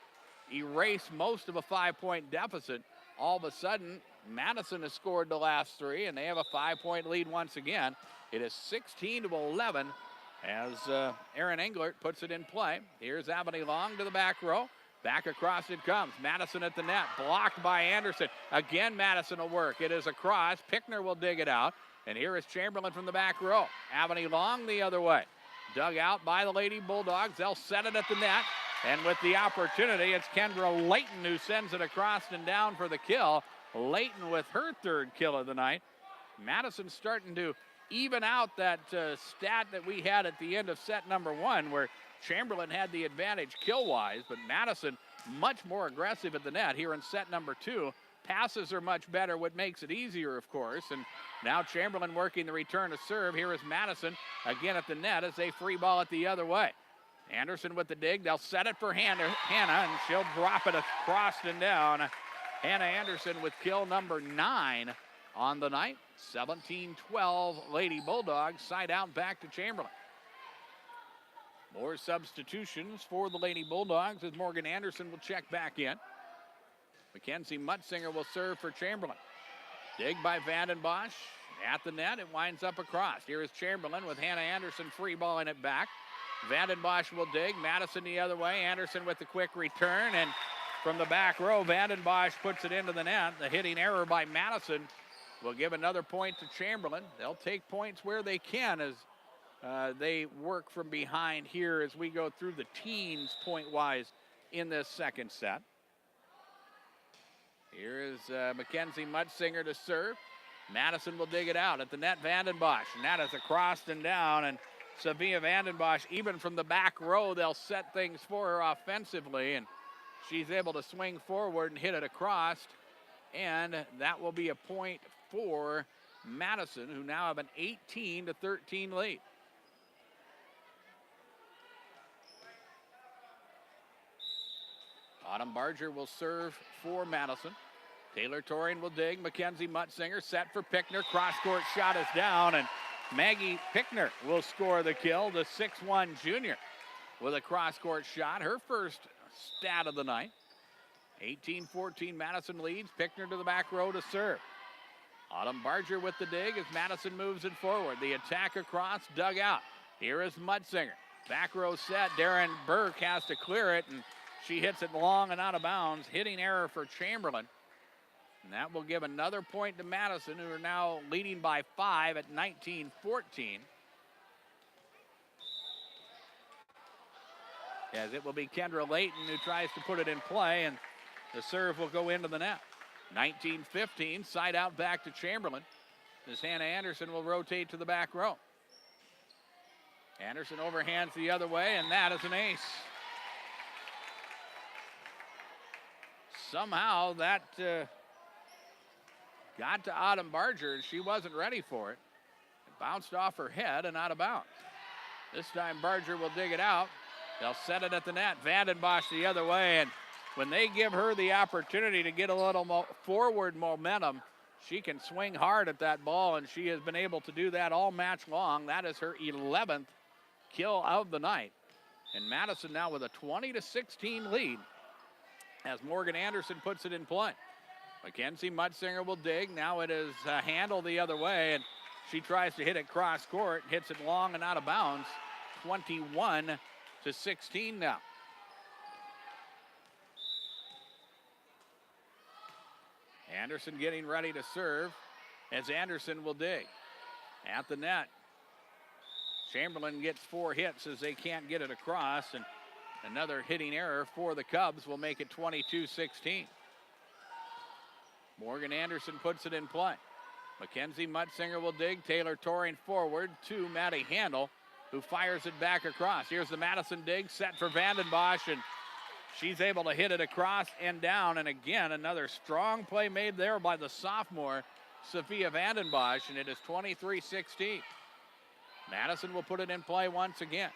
B: erase most of a 5-point deficit, all of a sudden, Madison has scored the last 3, and they have a 5-point lead once again. It is 16-11 as Erin Englert puts it in play. Here's Avani Long to the back row. Back across it comes. Madison at the net. Blocked by Anderson. Again, Madison will work. It is across. Pickner will dig it out. And here is Chamberlain from the back row. Avani Long the other way. Dug out by the Lady Bulldogs. They'll set it at the net. And with the opportunity, it's Kendra Layton who sends it across and down for the kill. Layton with her 3rd kill of the night. Madison starting to even out that stat that we had at the end of set number 1 where Chamberlain had the advantage kill-wise, but Madison much more aggressive at the net here in set number 2. Passes are much better, what makes it easier, of course. And now Chamberlain working the return to serve. Here is Madison again at the net as they free ball it the other way. Anderson with the dig. They'll set it for Hannah, and she'll drop it across and down. Hannah Anderson with kill number 9 on the night. 17-12 Lady Bulldogs. Side out back to Chamberlain. More substitutions for the Lady Bulldogs as Morgan Anderson will check back in. Mackenzie Mutzinger will serve for Chamberlain. Dig by Vanden Bosch at the net. It winds up across. Here is Chamberlain with Hannah Anderson free balling it back. Vanden Bosch will dig. Madison the other way. Anderson with the quick return. And from the back row, Vanden Bosch puts it into the net. The hitting error by Madison will give another point to Chamberlain. They'll take points where they can as they work from behind here as we go through the teens point-wise in this second set. Here is Mackenzie Mutzinger to serve. Madison will dig it out at the net. Vandenbosch, and that is across and down, and Savia Vandenbosch, even from the back row, they'll set things for her offensively, and she's able to swing forward and hit it across, and that will be a point for Madison, who now have an 18-13 lead. Autumn Barger will serve for Madison. Taylor Torian will dig. Mackenzie Mutzinger set for Pickner. Cross-court shot is down, and Maggie Pickner will score the kill. The 6'1 junior with a cross-court shot. Her first stat of the night. 18-14, Madison leads. Pickner to the back row to serve. Autumn Barger with the dig as Madison moves it forward. The attack across, dug out. Here is Mutzinger. Back row set. Darren Burke has to clear it, and she hits it long and out of bounds. Hitting error for Chamberlain. And that will give another point to Madison, who are now leading by 5 at 19-14. As it will be Kendra Layton who tries to put it in play, and the serve will go into the net. 19-15, side out back to Chamberlain. As Hannah Anderson will rotate to the back row. Anderson overhands the other way, and that is an ace. Somehow that got to Autumn Barger, and she wasn't ready for it. It bounced off her head and out of bounds. This time Barger will dig it out. They'll set it at the net. Vandenbosch the other way, and when they give her the opportunity to get a little forward momentum, she can swing hard at that ball, and she has been able to do that all match long. That is her 11th kill of the night. And Madison now with a 20-16 lead as Morgan Anderson puts it in play. Mackenzie Mutzinger will dig. Now it is handled the other way, and she tries to hit it cross court, hits it long and out of bounds. 21-16 now. Anderson getting ready to serve as Anderson will dig. At the net, Chamberlain gets 4 hits as they can't get it across, and another hitting error for the Cubs will make it 22-16. Morgan Anderson puts it in play. Mackenzie Mutzinger will dig. Taylor Torian forward to Maddie Handel, who fires it back across. Here's the Madison dig set for Vandenbosch, and she's able to hit it across and down. And again, another strong play made there by the sophomore, Sophia Vandenbosch, and it is 23-16. Madison will put it in play once again.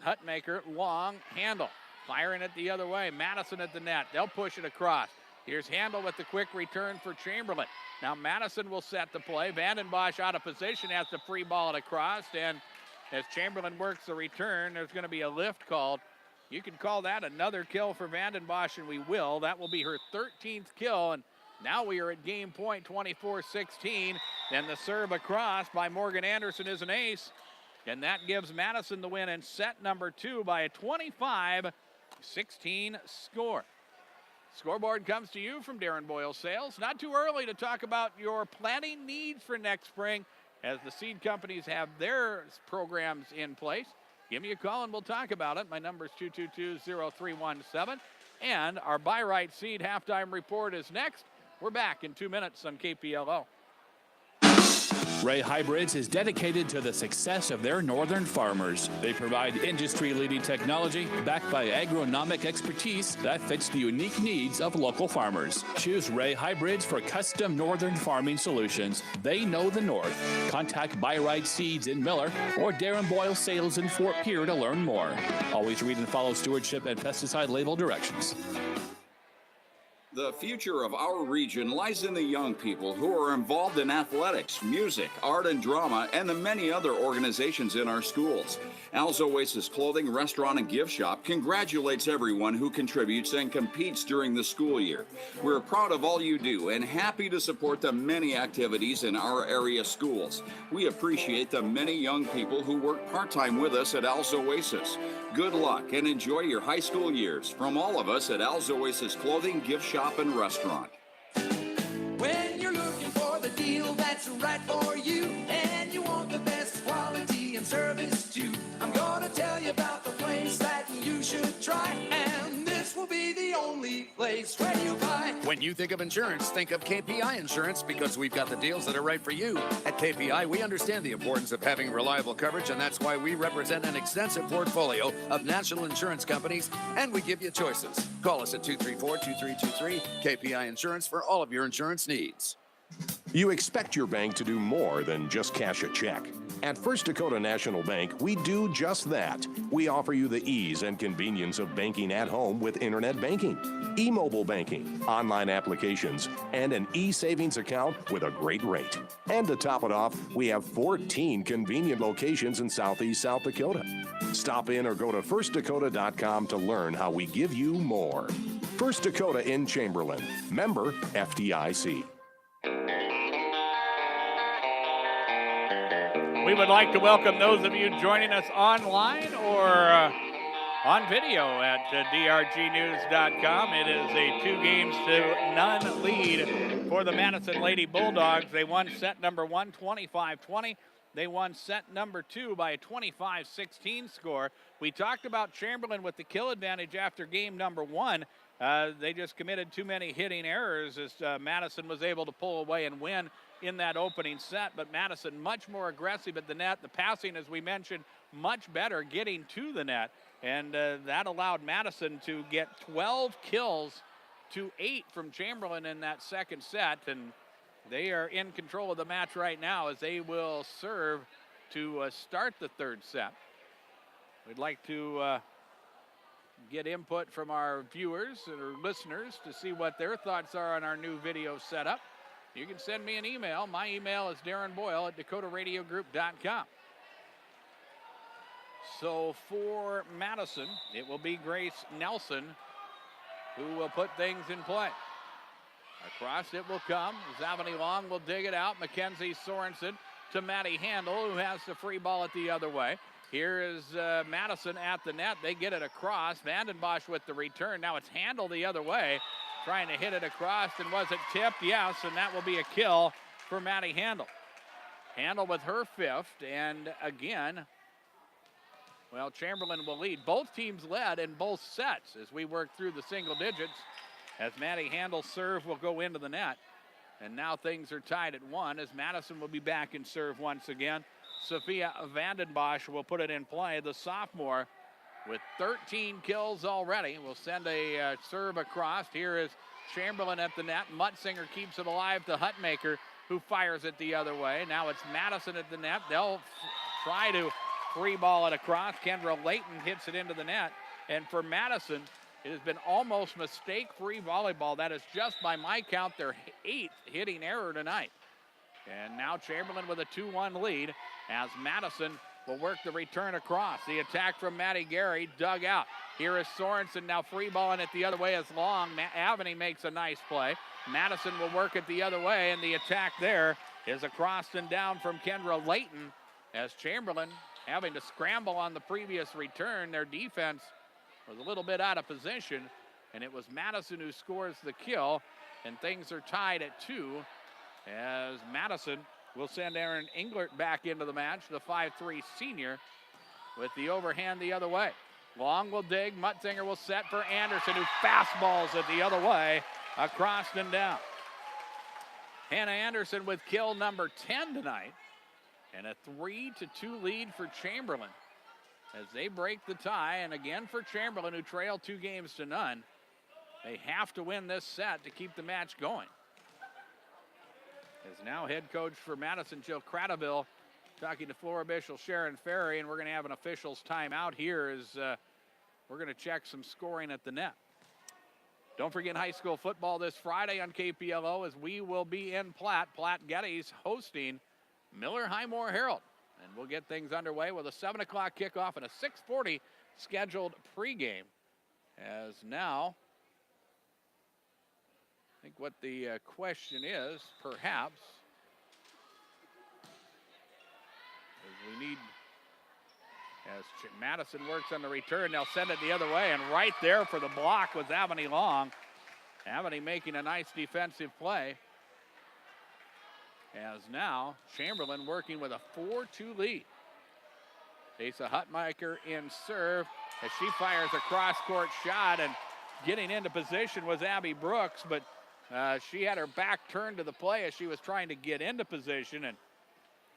B: Hutmaker, long, Handel, firing it the other way. Madison at the net. They'll push it across. Here's Handel with the quick return for Chamberlain. Now Madison will set the play. Vandenbosch out of position, has to free ball it across, and as Chamberlain works the return, there's going to be a lift called. You can call that another kill for Vandenbosch, and we will. That will be her 13th kill, and now we are at game point, 24-16. And the serve across by Morgan Anderson is an ace, and that gives Madison the win in set number 2 by a 25-16 score. Scoreboard comes to you from Darren Boyle Sales. Not too early to talk about your planting needs for next spring as the seed companies have their programs in place. Give me a call and we'll talk about it. My number is 222-0317. And our Buy Right Seed halftime report is next. We're back in 2 minutes on KPLO.
Q: Ray Hybrids is dedicated to the success of their northern farmers. They provide industry-leading technology backed by agronomic expertise that fits the unique needs of local farmers. Choose Ray Hybrids for custom northern farming solutions. They know the north. Contact Buy Right Seeds in Miller or Darren Boyle Sales in Fort Pierre to learn more. Always read and follow stewardship and pesticide label directions.
M: The future of our region lies in the young people who are involved in athletics, music, art and drama, and the many other organizations in our schools. Al's Oasis Clothing, Restaurant, and Gift Shop congratulates everyone who contributes and competes during the school year. We're proud of all you do and happy to support the many activities in our area schools. We appreciate the many young people who work part-time with us at Al's Oasis. Good luck and enjoy your high school years from all of us at Al's Oasis Clothing, Gift Shop, and Restaurant.
F: When you're looking for that's right for you, and you want the best quality and service too. I'm gonna tell you about the place that you should try, and this will be the only place where you buy.
G: When you think of insurance, think of KPI Insurance, because we've got the deals that are right for you. At KPI, we understand the importance of having reliable coverage, and that's why we represent an extensive portfolio of national insurance companies, and we give you choices. Call us at 234-2323, KPI Insurance, for all of your insurance needs.
H: You expect your bank to do more than just cash a check. At First Dakota National Bank, we do just that. We offer you the ease and convenience of banking at home with internet banking, e-mobile banking, online applications, and an e-savings account with a great rate. And to top it off, we have 14 convenient locations in Southeast South Dakota. Stop in or go to firstdakota.com to learn how we give you more. First Dakota in Chamberlain. Member FDIC.
B: We would like to welcome those of you joining us online or on video at drgnews.com. It is a 2-0 lead for the Madison Lady Bulldogs. They won set number 1, 25-20. They won set number 2 by a 25-16 score. We talked about Chamberlain with the kill advantage after game number 1. They just committed too many hitting errors as Madison was able to pull away and win in that opening set, but Madison much more aggressive at the net. The passing, as we mentioned, much better getting to the net, and that allowed Madison to get 12 kills to 8 from Chamberlain in that second set, and they are in control of the match right now as they will serve to start the third set. We'd like to get input from our viewers or listeners to see what their thoughts are on our new video setup. You can send me an email. My email is darrenboyle@dakotaradiogroup.com. So for Madison, it will be Grace Nelson who will put things in play. Across it will come. Zavani Long will dig it out. Mackenzie Sorensen to Maddie Handel, who has the free ball at the other way. Here is Madison at the net. They get it across. Vandenbosch with the return. Now it's Handel the other way, trying to hit it across. And was it tipped? Yes, and that will be a kill for Maddie Handel. Handel with her 5th, and again, well, Chamberlain will lead. Both teams led in both sets as we work through the single digits. As Maddie Handel's serve will go into the net. And now things are tied at 1 as Madison will be back in serve once again. Sophia Vandenbosch will put it in play. The sophomore with 13 kills already will send a serve across. Here is Chamberlain at the net. Mutzinger keeps it alive to Hutmaker, who fires it the other way. Now it's Madison at the net. They'll try to free ball it across. Kendra Layton hits it into the net. And for Madison, it has been almost mistake-free volleyball. That is just, by my count, their 8th hitting error tonight. And now Chamberlain with a 2-1 lead as Madison will work the return across. The attack from Maddie Gary dug out. Here is Sorensen now free balling it the other way as Long. Avani makes a nice play. Madison will work it the other way, and the attack there is across and down from Kendra Layton as Chamberlain having to scramble on the previous return. Their defense was a little bit out of position, and it was Madison who scores the kill, and things are tied at 2 as Madison will send Aaron Englert back into the match, the 5'3" senior, with the overhand the other way. Long will dig. Mutzinger will set for Anderson, who fastballs it the other way, across and down. Hannah Anderson with kill number 10 tonight, and a 3-2 lead for Chamberlain as they break the tie. And again for Chamberlain, who trail 2-0. They have to win this set to keep the match going. As now head coach for Madison, Jill Cradaville, talking to floor official Sharon Ferry, and we're going to have an officials timeout here as we're going to check some scoring at the net. Don't forget high school football this Friday on KPLO as we will be in Platte. Platte Geddes hosting Miller Highmore Herald. And we'll get things underway with a 7 o'clock kickoff and a 6:40 scheduled pregame. As now, I think what the question is, perhaps, is we need, as Madison works on the return, they'll send it the other way, and right there for the block was Avani Long. Avani making a nice defensive play. as now Chamberlain working with a 4-2 lead. Asa Hutmacher in serve as she fires a cross-court shot, and getting into position was Abby Brooks, but she had her back turned to the play as she was trying to get into position, and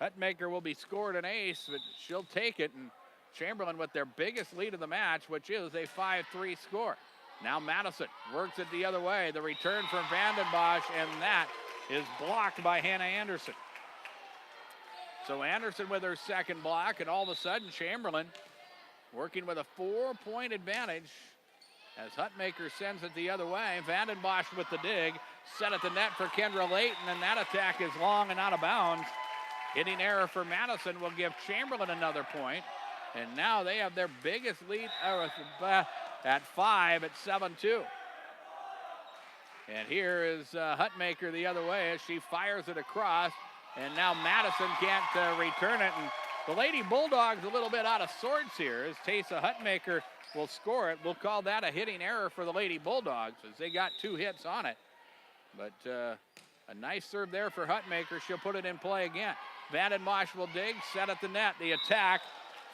B: Hutmacher will be scored an ace, but she'll take it, and Chamberlain with their biggest lead of the match, which is a 5-3 score. Now Madison works it the other way. The return from Vandenbosch, and that is blocked by Hannah Anderson. So Anderson with her second block, and all of a sudden Chamberlain working with a 4-point advantage as Hutmacher sends it the other way. Vandenbosch with the dig, set at the net for Kendra Layton, and that attack is long and out of bounds. Hitting error for Madison will give Chamberlain another point, and now they have their biggest lead at 5 at 7-2. And here is Hutmacher the other way as she fires it across, and now Madison can't return it. And the Lady Bulldogs a little bit out of sorts here as Taysa Hutmacher will score it. We'll call that a hitting error for the Lady Bulldogs as they got 2 hits on it. But a nice serve there for Hutmacher. She'll put it in play again. Vandenbosch will dig, set at the net. The attack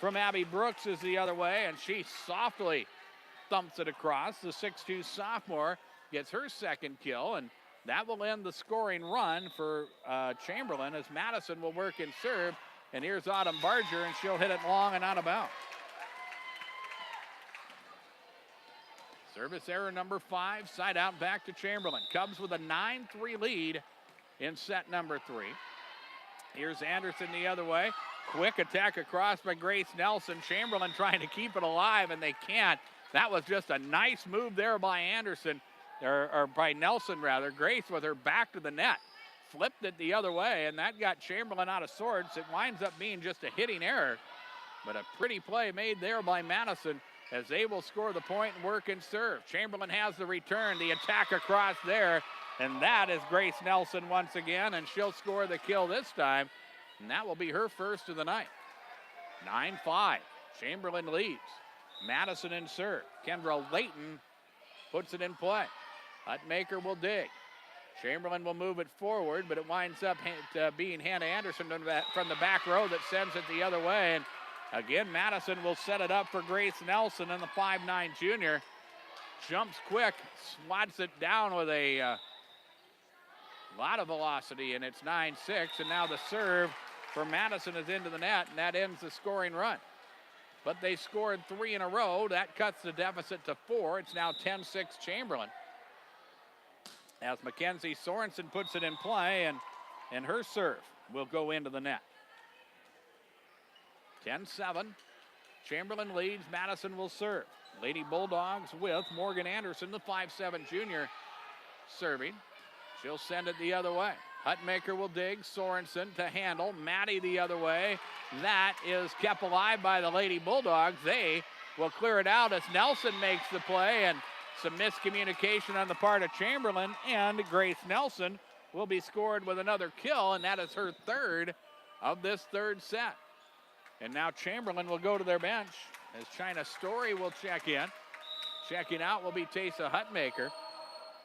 B: from Abby Brooks is the other way, and she softly thumps it across. The 6'2 sophomore gets her second kill, and that will end the scoring run for Chamberlain as Madison will work in serve. And here's Autumn Barger, and she'll hit it long and out of bounds. Service error number 5, side out back to Chamberlain. Cubs with a 9-3 lead in set number 3. Here's Anderson the other way. Quick attack across by Grace Nelson. Chamberlain trying to keep it alive, and they can't. That was just a nice move there by Anderson, or by Nelson rather. Grace with her back to the net. Flipped it the other way, and that got Chamberlain out of sorts. It winds up being just a hitting error, but a pretty play made there by Madison as they will score the point and work and serve. Chamberlain has the return, the attack across there, and that is Grace Nelson once again, and she'll score the kill this time, and that will be her first of the night. 9-5, Chamberlain leads. Madison in serve. Kendra Layton puts it in play. Hutmacher will dig. Chamberlain will move it forward, but it winds up being Hannah Anderson from the back row that sends it the other way. And again, Madison will set it up for Grace Nelson, and the 5'9 junior jumps quick, swats it down with a lot of velocity, and it's 9-6. And now the serve for Madison is into the net, and that ends the scoring run. But they scored 3 in a row. That cuts the deficit to 4. It's now 10-6 Chamberlain. As Mackenzie Sorensen puts it in play, and her serve will go into the net. 10-7. Chamberlain leads. Madison will serve. Lady Bulldogs with Morgan Anderson, the 5'7 junior, serving. She'll send it the other way. Hutmacher will dig. Sorensen to handle. Maddie the other way. That is kept alive by the Lady Bulldogs. They will clear it out as Nelson makes the play, and some miscommunication on the part of Chamberlain, and Grace Nelson will be scored with another kill, and that is her third of this third set. And now Chamberlain will go to their bench as China Story will check in. Checking out will be Taysa Hutmacher,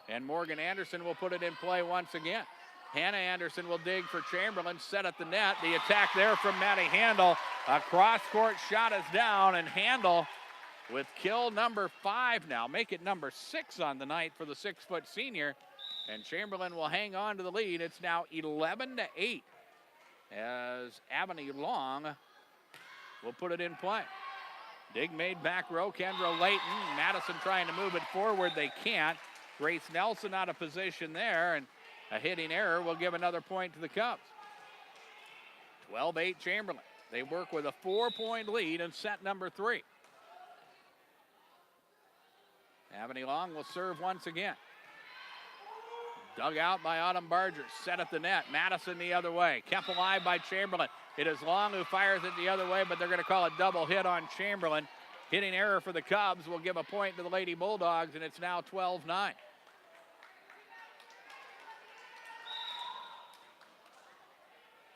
B: and Morgan Anderson will put it in play once again. Hannah Anderson will dig for Chamberlain, set at the net. The attack there from Maddie Handel. A cross-court shot is down, and Handel with kill number 5 now. Make it number 6 on the night for the 6-foot senior. And Chamberlain will hang on to the lead. It's now 11-8 as Avonlea Long will put it in play. Dig made back row. Kendra Layton. Madison trying to move it forward. They can't. Grace Nelson out of position there, and a hitting error will give another point to the Cubs. 12-8 Chamberlain. They work with a 4-point lead in set number 3. Avonlea Long will serve once again. Dug out by Autumn Barger. Set at the net. Madison the other way. Kept alive by Chamberlain. It is Long who fires it the other way, but they're going to call a double hit on Chamberlain. Hitting error for the Cubs will give a point to the Lady Bulldogs, and it's now 12-9.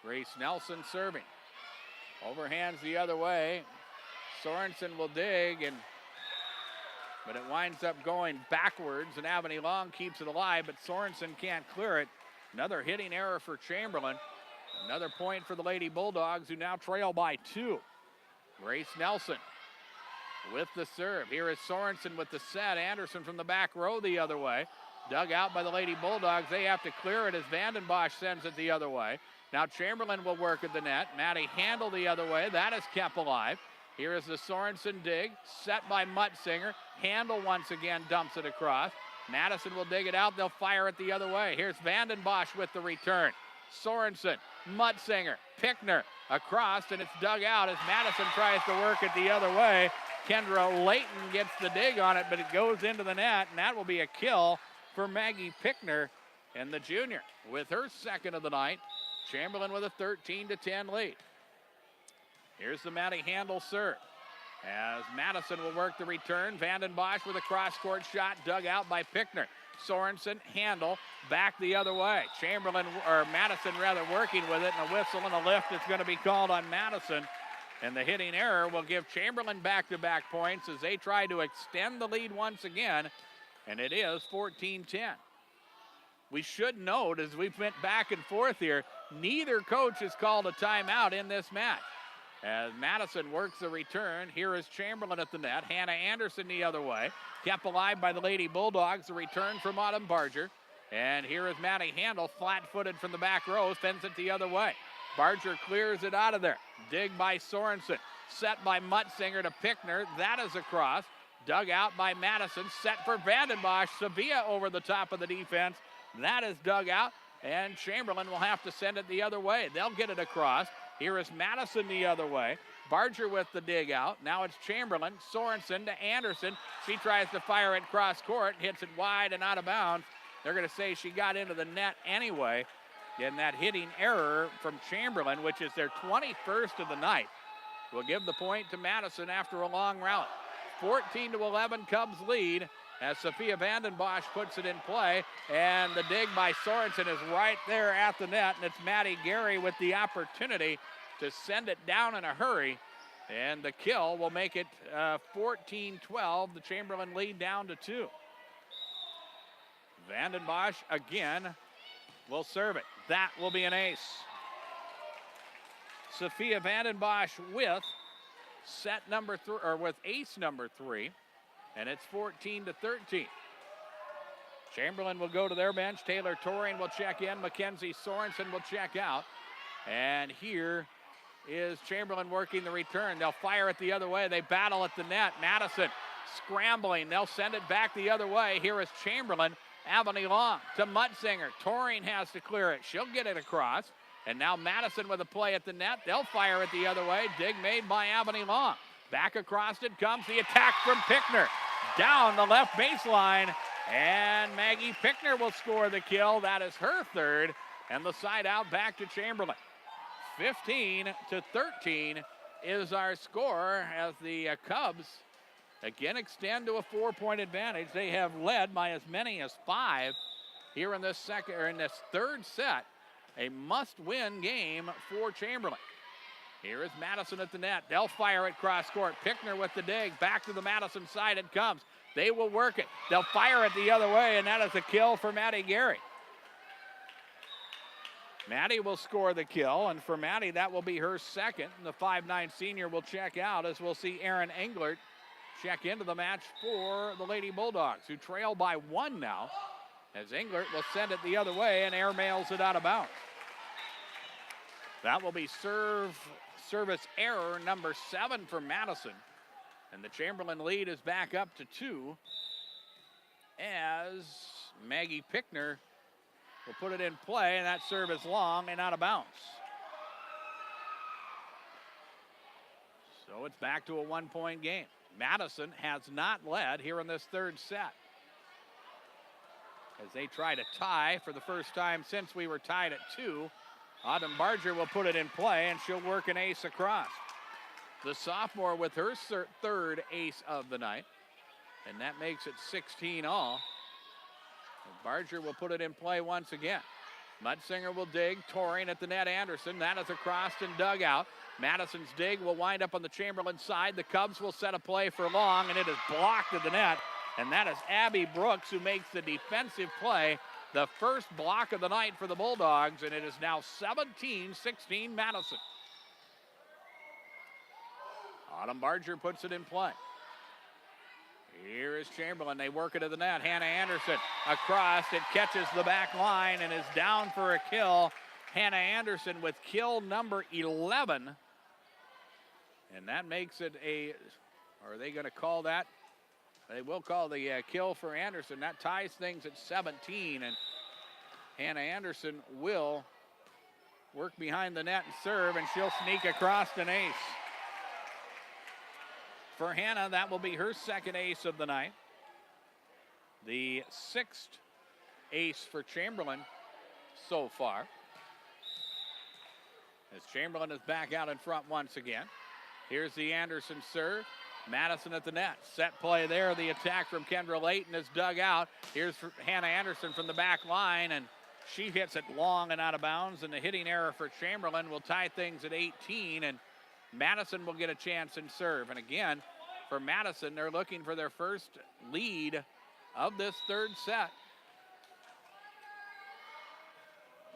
B: Grace Nelson serving. Overhands the other way. Sorensen will dig, but it winds up going backwards, and Avonlea Long keeps it alive, but Sorensen can't clear it. Another hitting error for Chamberlain. Another point for the Lady Bulldogs, who now trail by 2. Grace Nelson with the serve. Here is Sorensen with the set. Anderson from the back row the other way. Dug out by the Lady Bulldogs. They have to clear it as Vandenbosch sends it the other way. Now Chamberlain will work at the net. Maddie Handel the other way. That is kept alive. Here is the Sorensen dig. Set by Mutzinger. Handel once again dumps it across. Madison will dig it out. They'll fire it the other way. Here's Vandenbosch with the return. Sorensen, Mutzinger, Pickner across, and it's dug out as Madison tries to work it the other way. Kendra Layton gets the dig on it, but it goes into the net, and that will be a kill for Maggie Pickner and the junior with her second of the night. Chamberlain with a 13-10 lead. Here's the Maddie Handel serve as Madison will work the return. Vandenbosch with a cross-court shot dug out by Pickner. Sorensen, Handel, back the other way. Madison working with it, and a whistle and a lift is going to be called on Madison. And the hitting error will give Chamberlain back-to-back points as they try to extend the lead once again, and it is 14-10. We should note, as we went back and forth here, neither coach has called a timeout in this match. As Madison works the return, here is Chamberlain at the net. Hannah Anderson the other way. Kept alive by the Lady Bulldogs. The return from Autumn Barger. And here is Maddie Handel, flat-footed from the back row, sends it the other way. Barger clears it out of there. Dig by Sorensen. Set by Mutzinger to Pickner. That is across. Dug out by Madison. Set for Vandenbosch. Sevilla over the top of the defense. That is dug out. And Chamberlain will have to send it the other way. They'll get it across. Here is Madison the other way. Barger with the dig out. Now it's Chamberlain. Sorensen to Anderson. She tries to fire it cross court. Hits it wide and out of bounds. They're going to say she got into the net anyway. And that hitting error from Chamberlain, which is their 21st of the night, will give the point to Madison after a long rally. 14-11 Cubs lead as Sophia Vandenbosch puts it in play. And the dig by Sorensen is right there at the net. And it's Maddie Gary with the opportunity to send it down in a hurry. And the kill will make it 14-12. The Chamberlain lead down to 2. Vandenbosch again will serve it. That will be an ace. Sophia Vandenbosch with set number 3, or with ace number 3, and it's 14-13. Chamberlain will go to their bench. Taylor Torring will check in. Mackenzie Sorensen will check out. And here is Chamberlain working the return. They'll fire it the other way. They battle at the net. Madison scrambling. They'll send it back the other way. Here is Chamberlain. Avani Long to Mutzinger. Torring has to clear it. She'll get it across. And now Madison with a play at the net. They'll fire it the other way. Dig made by Avani Long. Back across it comes the attack from Pickner. Down the left baseline. And Maggie Pickner will score the kill. That is her third. And the side out back to Chamberlain. 15-13 is our score as the Cubs again extend to a 4-point advantage. They have led by as many as 5 here in this third set. A must-win game for Chamberlain. Here is Madison at the net. They'll fire it cross court. Pickner with the dig. Back to the Madison side it comes. They will work it. They'll fire it the other way, and that is a kill for Maddie Gary. Maddie will score the kill, and for Maddie, that will be her second. The 5'9" senior will check out, as we'll see Aaron Englert check into the match for the Lady Bulldogs, who trail by 1 now, as Englert will send it the other way and airmails it out of bounds. That will be service error number 7 for Madison, and the Chamberlain lead is back up to 2 as Maggie Pickner will put it in play, and that serve is long and out of bounds. So it's back to a 1-point game. Madison has not led here in this third set, as they try to tie for the first time since we were tied at 2. Autumn Barger will put it in play, and she'll work an ace across. The sophomore with her third ace of the night, and that makes it 16 all. Barger will put it in play once again. Mutzinger will dig. Torring at the net. Anderson. That is across and dug out. Madison's dig will wind up on the Chamberlain side. The Cubs will set a play for Long, and it is blocked at the net. And that is Abby Brooks who makes the defensive play the first block of the night for the Bulldogs, and it is now 17-16 Madison. Autumn Barger puts it in play. Here is Chamberlain. They work it to the net. Hannah Anderson across. It catches the back line and is down for a kill. Hannah Anderson with kill number 11. And that makes it are they going to call that? They will call the kill for Anderson. That ties things at 17. And Hannah Anderson will work behind the net and serve, and she'll sneak across an ace. For Hannah, that will be her second ace of the night. The sixth ace for Chamberlain so far. As Chamberlain is back out in front once again. Here's the Anderson serve. Madison at the net. Set play there. The attack from Kendra Layton is dug out. Here's Hannah Anderson from the back line, and she hits it long and out of bounds, and the hitting error for Chamberlain will tie things at 18, and Madison will get a chance and serve. And again, for Madison, they're looking for their first lead of this third set.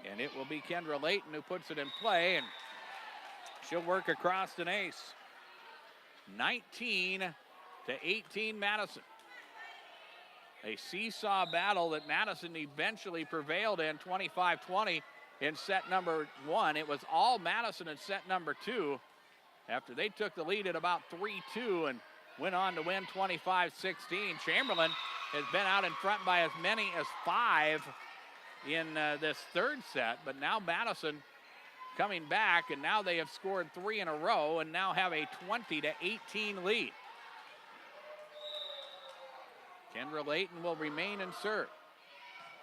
B: And it will be Kendra Layton who puts it in play, and she'll work across an ace. 19-18 Madison. A seesaw battle that Madison eventually prevailed in 25-20 in set number 1. It was all Madison in set number 2 after they took the lead at about 3-2 and went on to win 25-16. Chamberlain has been out in front by as many as 5 in this third set, but now Madison coming back, and now they have scored 3 in a row and now have a 20-18 lead. Kendra Layton will remain in serve.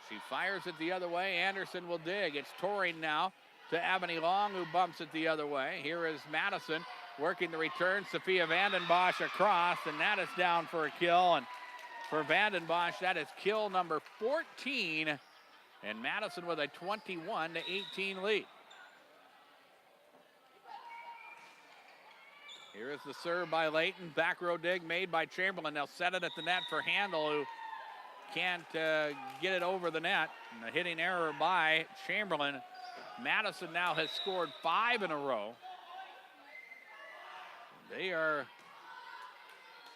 B: She fires it the other way. Anderson will dig. It's Torring now to Ebony Long, who bumps it the other way. Here is Madison working the return. Sophia Vandenbosch across, and that is down for a kill. And for Vandenbosch, that is kill number 14. And Madison with a 21-18 lead. Here is the serve by Layton. Back row dig made by Chamberlain. They'll set it at the net for Handel, who can't get it over the net. And a hitting error by Chamberlain. Madison now has scored 5 in a row. They are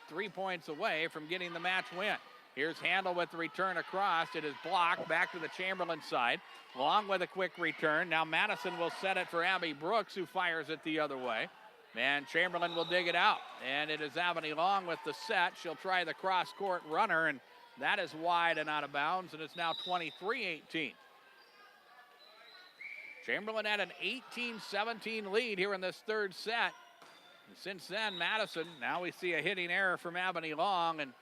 B: 3 points away from getting the match win. Here's Handel with the return across. It is blocked back to the Chamberlain side. Long with a quick return. Now Madison will set it for Abby Brooks, who fires it the other way. And Chamberlain will dig it out. And it is Ebony Long with the set. She'll try the cross-court runner, and that is wide and out of bounds, and it's now 23-18. Chamberlain had an 18-17 lead here in this third set. And since then, Madison, now we see a hitting error from Ebony Long, and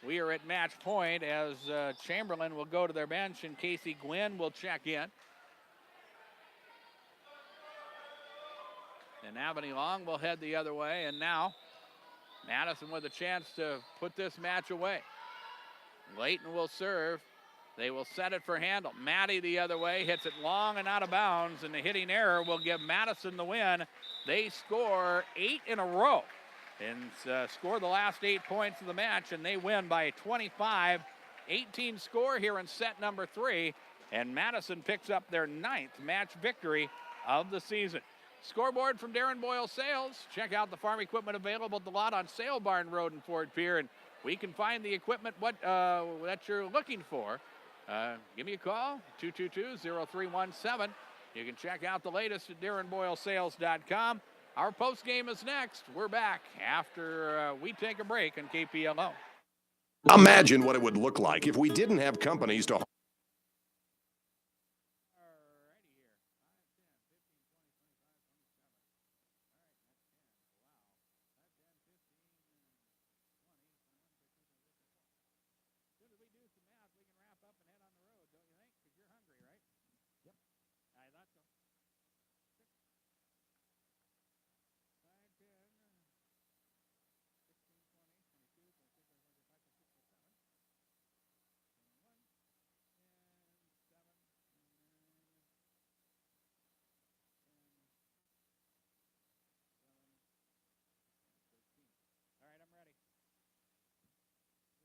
B: we are at match point as Chamberlain will go to their bench and Casey Gwynn will check in. And Ebony Long will head the other way, and now Madison with a chance to put this match away. Layton will serve. They will set it for Handel. Maddie the other way, hits it long and out of bounds, and the hitting error will give Madison the win. They score 8 in a row and score the last 8 points of the match, and they win by a 25-18 score here in set number 3, and Madison picks up their 9th match victory of the season. Scoreboard from Darren Boyle Sales. Check out the farm equipment available at the lot on Sale Barn Road in Fort Pierre, and we can find the equipment that you're looking for. Give me a call, 222-0317. You can check out the latest at DarrenBoyleSales.com. Our post game is next. We're back after we take a break on KPLO.
H: Imagine what it would look like if we didn't have companies to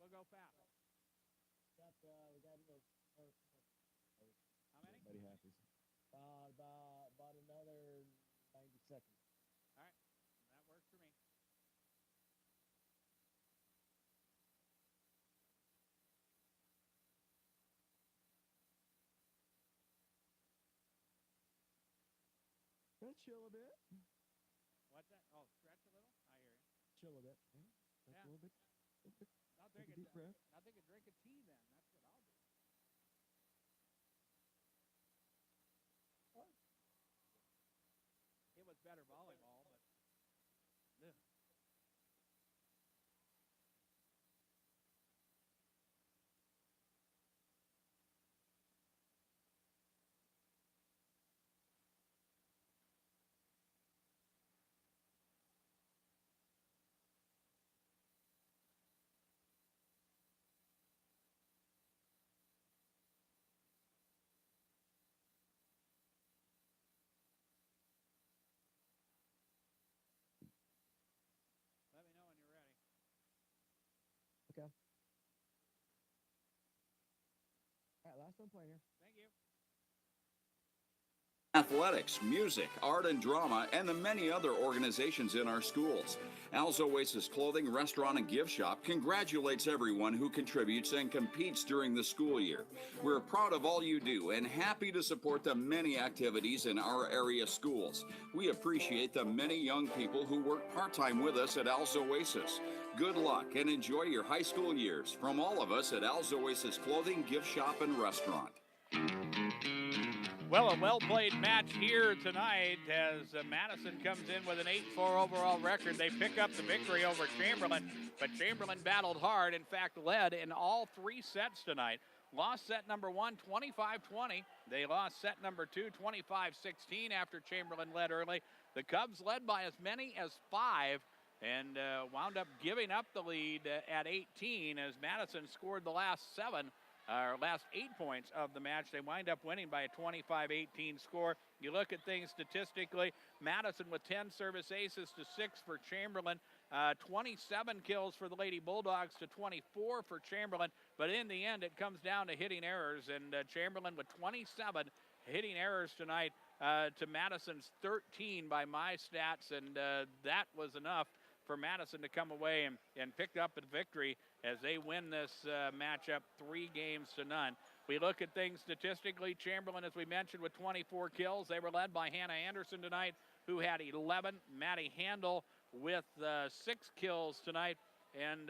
B: We'll go fast.
A: We got everybody happy. About another 90 seconds.
B: All right, that works for me.
A: Let's chill a bit.
B: What's that? Oh, stretch a little? I hear you.
A: Chill a bit. Yeah.
B: Yeah.
A: A little bit.
B: I'll
A: Take
B: drink
A: a deep breath.
B: I'll take a drink of tea then. That's what I'll do. It was better volleyball, but ugh. Let me know when you're ready.
A: Okay. All right, last one playing here.
B: Thank you.
M: Athletics, music, art and drama, and the many other organizations in our schools. Al's Oasis Clothing, Restaurant, and Gift Shop congratulates everyone who contributes and competes during the school year. We're proud of all you do and happy to support the many activities in our area schools. We appreciate the many young people who work part-time with us at Al's Oasis. Good luck and enjoy your high school years from all of us at Al's Oasis Clothing, Gift Shop, and Restaurant.
B: Well, a well-played match here tonight as Madison comes in with an 8-4 overall record. They pick up the victory over Chamberlain, but Chamberlain battled hard, in fact, led in all 3 sets tonight. Lost set number 1, 25-20. They lost set number 2, 25-16 after Chamberlain led early. The Cubs led by as many as 5 and wound up giving up the lead at 18 as Madison scored the last 8 points of the match. They wind up winning by a 25-18 score. You look at things statistically, Madison with 10 service aces to 6 for Chamberlain, 27 kills for the Lady Bulldogs to 24 for Chamberlain, but in the end it comes down to hitting errors, and Chamberlain with 27 hitting errors tonight to Madison's 13 by my stats, and that was enough for Madison to come away and pick up a victory as they win this matchup 3-0. We look at things statistically. Chamberlain, as we mentioned, with 24 kills. They were led by Hannah Anderson tonight, who had 11. Maddie Handel with 6 kills tonight, and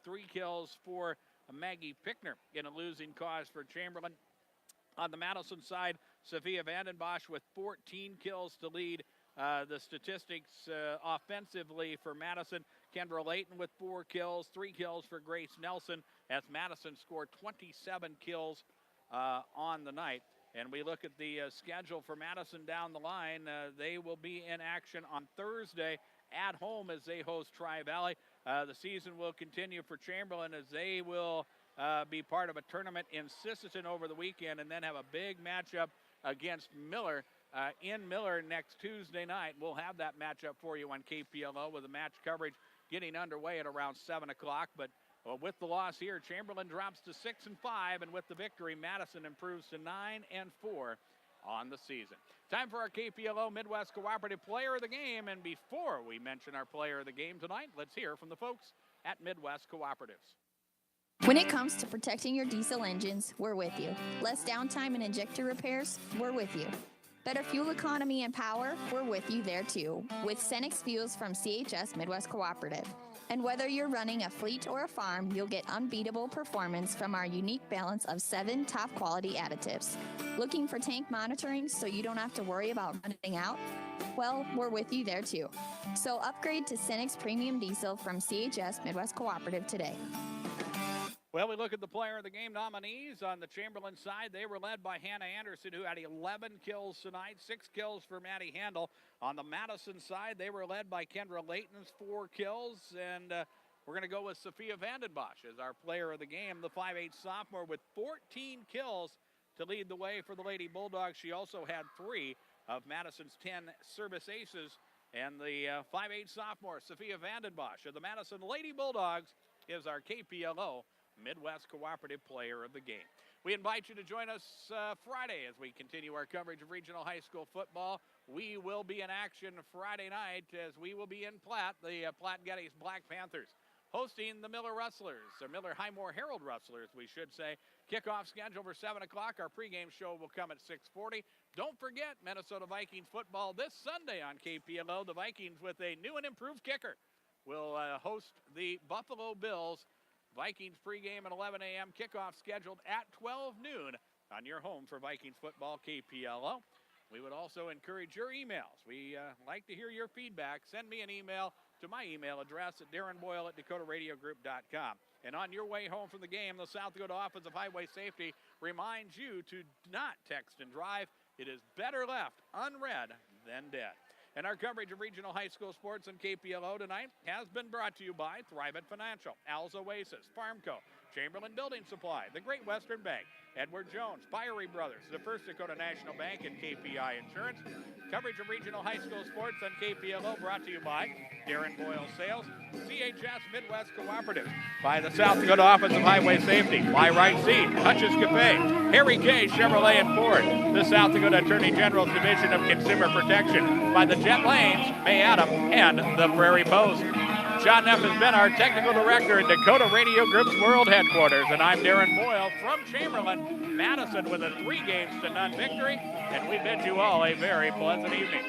B: 3 kills for Maggie Pickner in a losing cause for Chamberlain. On the Madison side, Sophia Vandenbosch with 14 kills to lead the statistics offensively for Madison. Kendra Layton with 4 kills, 3 kills for Grace Nelson as Madison scored 27 kills on the night. And we look at the schedule for Madison down the line. They will be in action on Thursday at home as they host Tri-Valley. The season will continue for Chamberlain as they will be part of a tournament in Sisseton over the weekend and then have a big matchup against Miller in Miller next Tuesday night. We'll have that matchup for you on KPLO with the match coverage getting underway at around 7 o'clock. But with the loss here, Chamberlain drops to 6-5, and with the victory, Madison improves to 9-4 on the season. Time for our KPLO Midwest Cooperative Player of the Game. And before we mention our Player of the Game tonight, let's hear from the folks at Midwest Cooperatives.
R: When it comes to protecting your diesel engines, we're with you. Less downtime and injector repairs, we're with you. Better fuel economy and power, we're with you there too, with Cenex Fuels from CHS Midwest Cooperative. And whether you're running a fleet or a farm, you'll get unbeatable performance from our unique balance of 7 top quality additives. Looking for tank monitoring so you don't have to worry about running out? Well, we're with you there too. So upgrade to Cenex Premium Diesel from CHS Midwest Cooperative today.
B: Well, we look at the Player of the Game nominees. On the Chamberlain side, they were led by Hannah Anderson, who had 11 kills tonight, 6 kills for Maddie Handel. On the Madison side, they were led by Kendra Layton's 4 kills, and we're going to go with Sophia Vandenbosch as our Player of the Game, the 5'8 sophomore with 14 kills to lead the way for the Lady Bulldogs. She also had 3 of Madison's 10 service aces, and the 5'8 sophomore, Sophia Vandenbosch of the Madison Lady Bulldogs, is our KPLO Midwest Cooperative Player of the Game. We invite you to join us Friday as we continue our coverage of regional high school football. We will be in action Friday night as we will be in Platte, the Platte-Geddes Black Panthers, hosting the Miller Rustlers, or Miller Highmore Herald Rustlers, we should say. Kickoff schedule for 7 o'clock. Our pregame show will come at 6:40. Don't forget Minnesota Vikings football this Sunday on KPLO. The Vikings with a new and improved kicker will host the Buffalo Bills. Vikings pregame at 11 a.m. Kickoff scheduled at 12 noon on your home for Vikings football, KPLO. We would also encourage your emails. We like to hear your feedback. Send me an email to my email address at darrenboyle@dakotaradiogroup.com. And on your way home from the game, the South Dakota Office of Highway Safety reminds you to not text and drive. It is better left unread than dead. And our coverage of regional high school sports on KPLO tonight has been brought to you by Thrivent Financial, Al's Oasis, Farmco, Chamberlain Building Supply, the Great Western Bank, Edward Jones, Fiery Brothers, the First Dakota National Bank, and KPI Insurance. Coverage of regional high school sports on KPLO brought to you by Darren Boyle Sales, CHS Midwest Cooperative, by the South Dakota Office of Highway Safety, by Right Seed, Hutch's Cafe, Harry K. Chevrolet and Ford, the South Dakota Attorney General's Division of Consumer Protection, by the Jet Lanes, May Adam, and the Prairie Post. John Neff has been our technical director at Dakota Radio Group's World Headquarters, and I'm Darren Boyle from Chamberlain. Madison with a 3-0 victory, and we bid you all a very pleasant evening.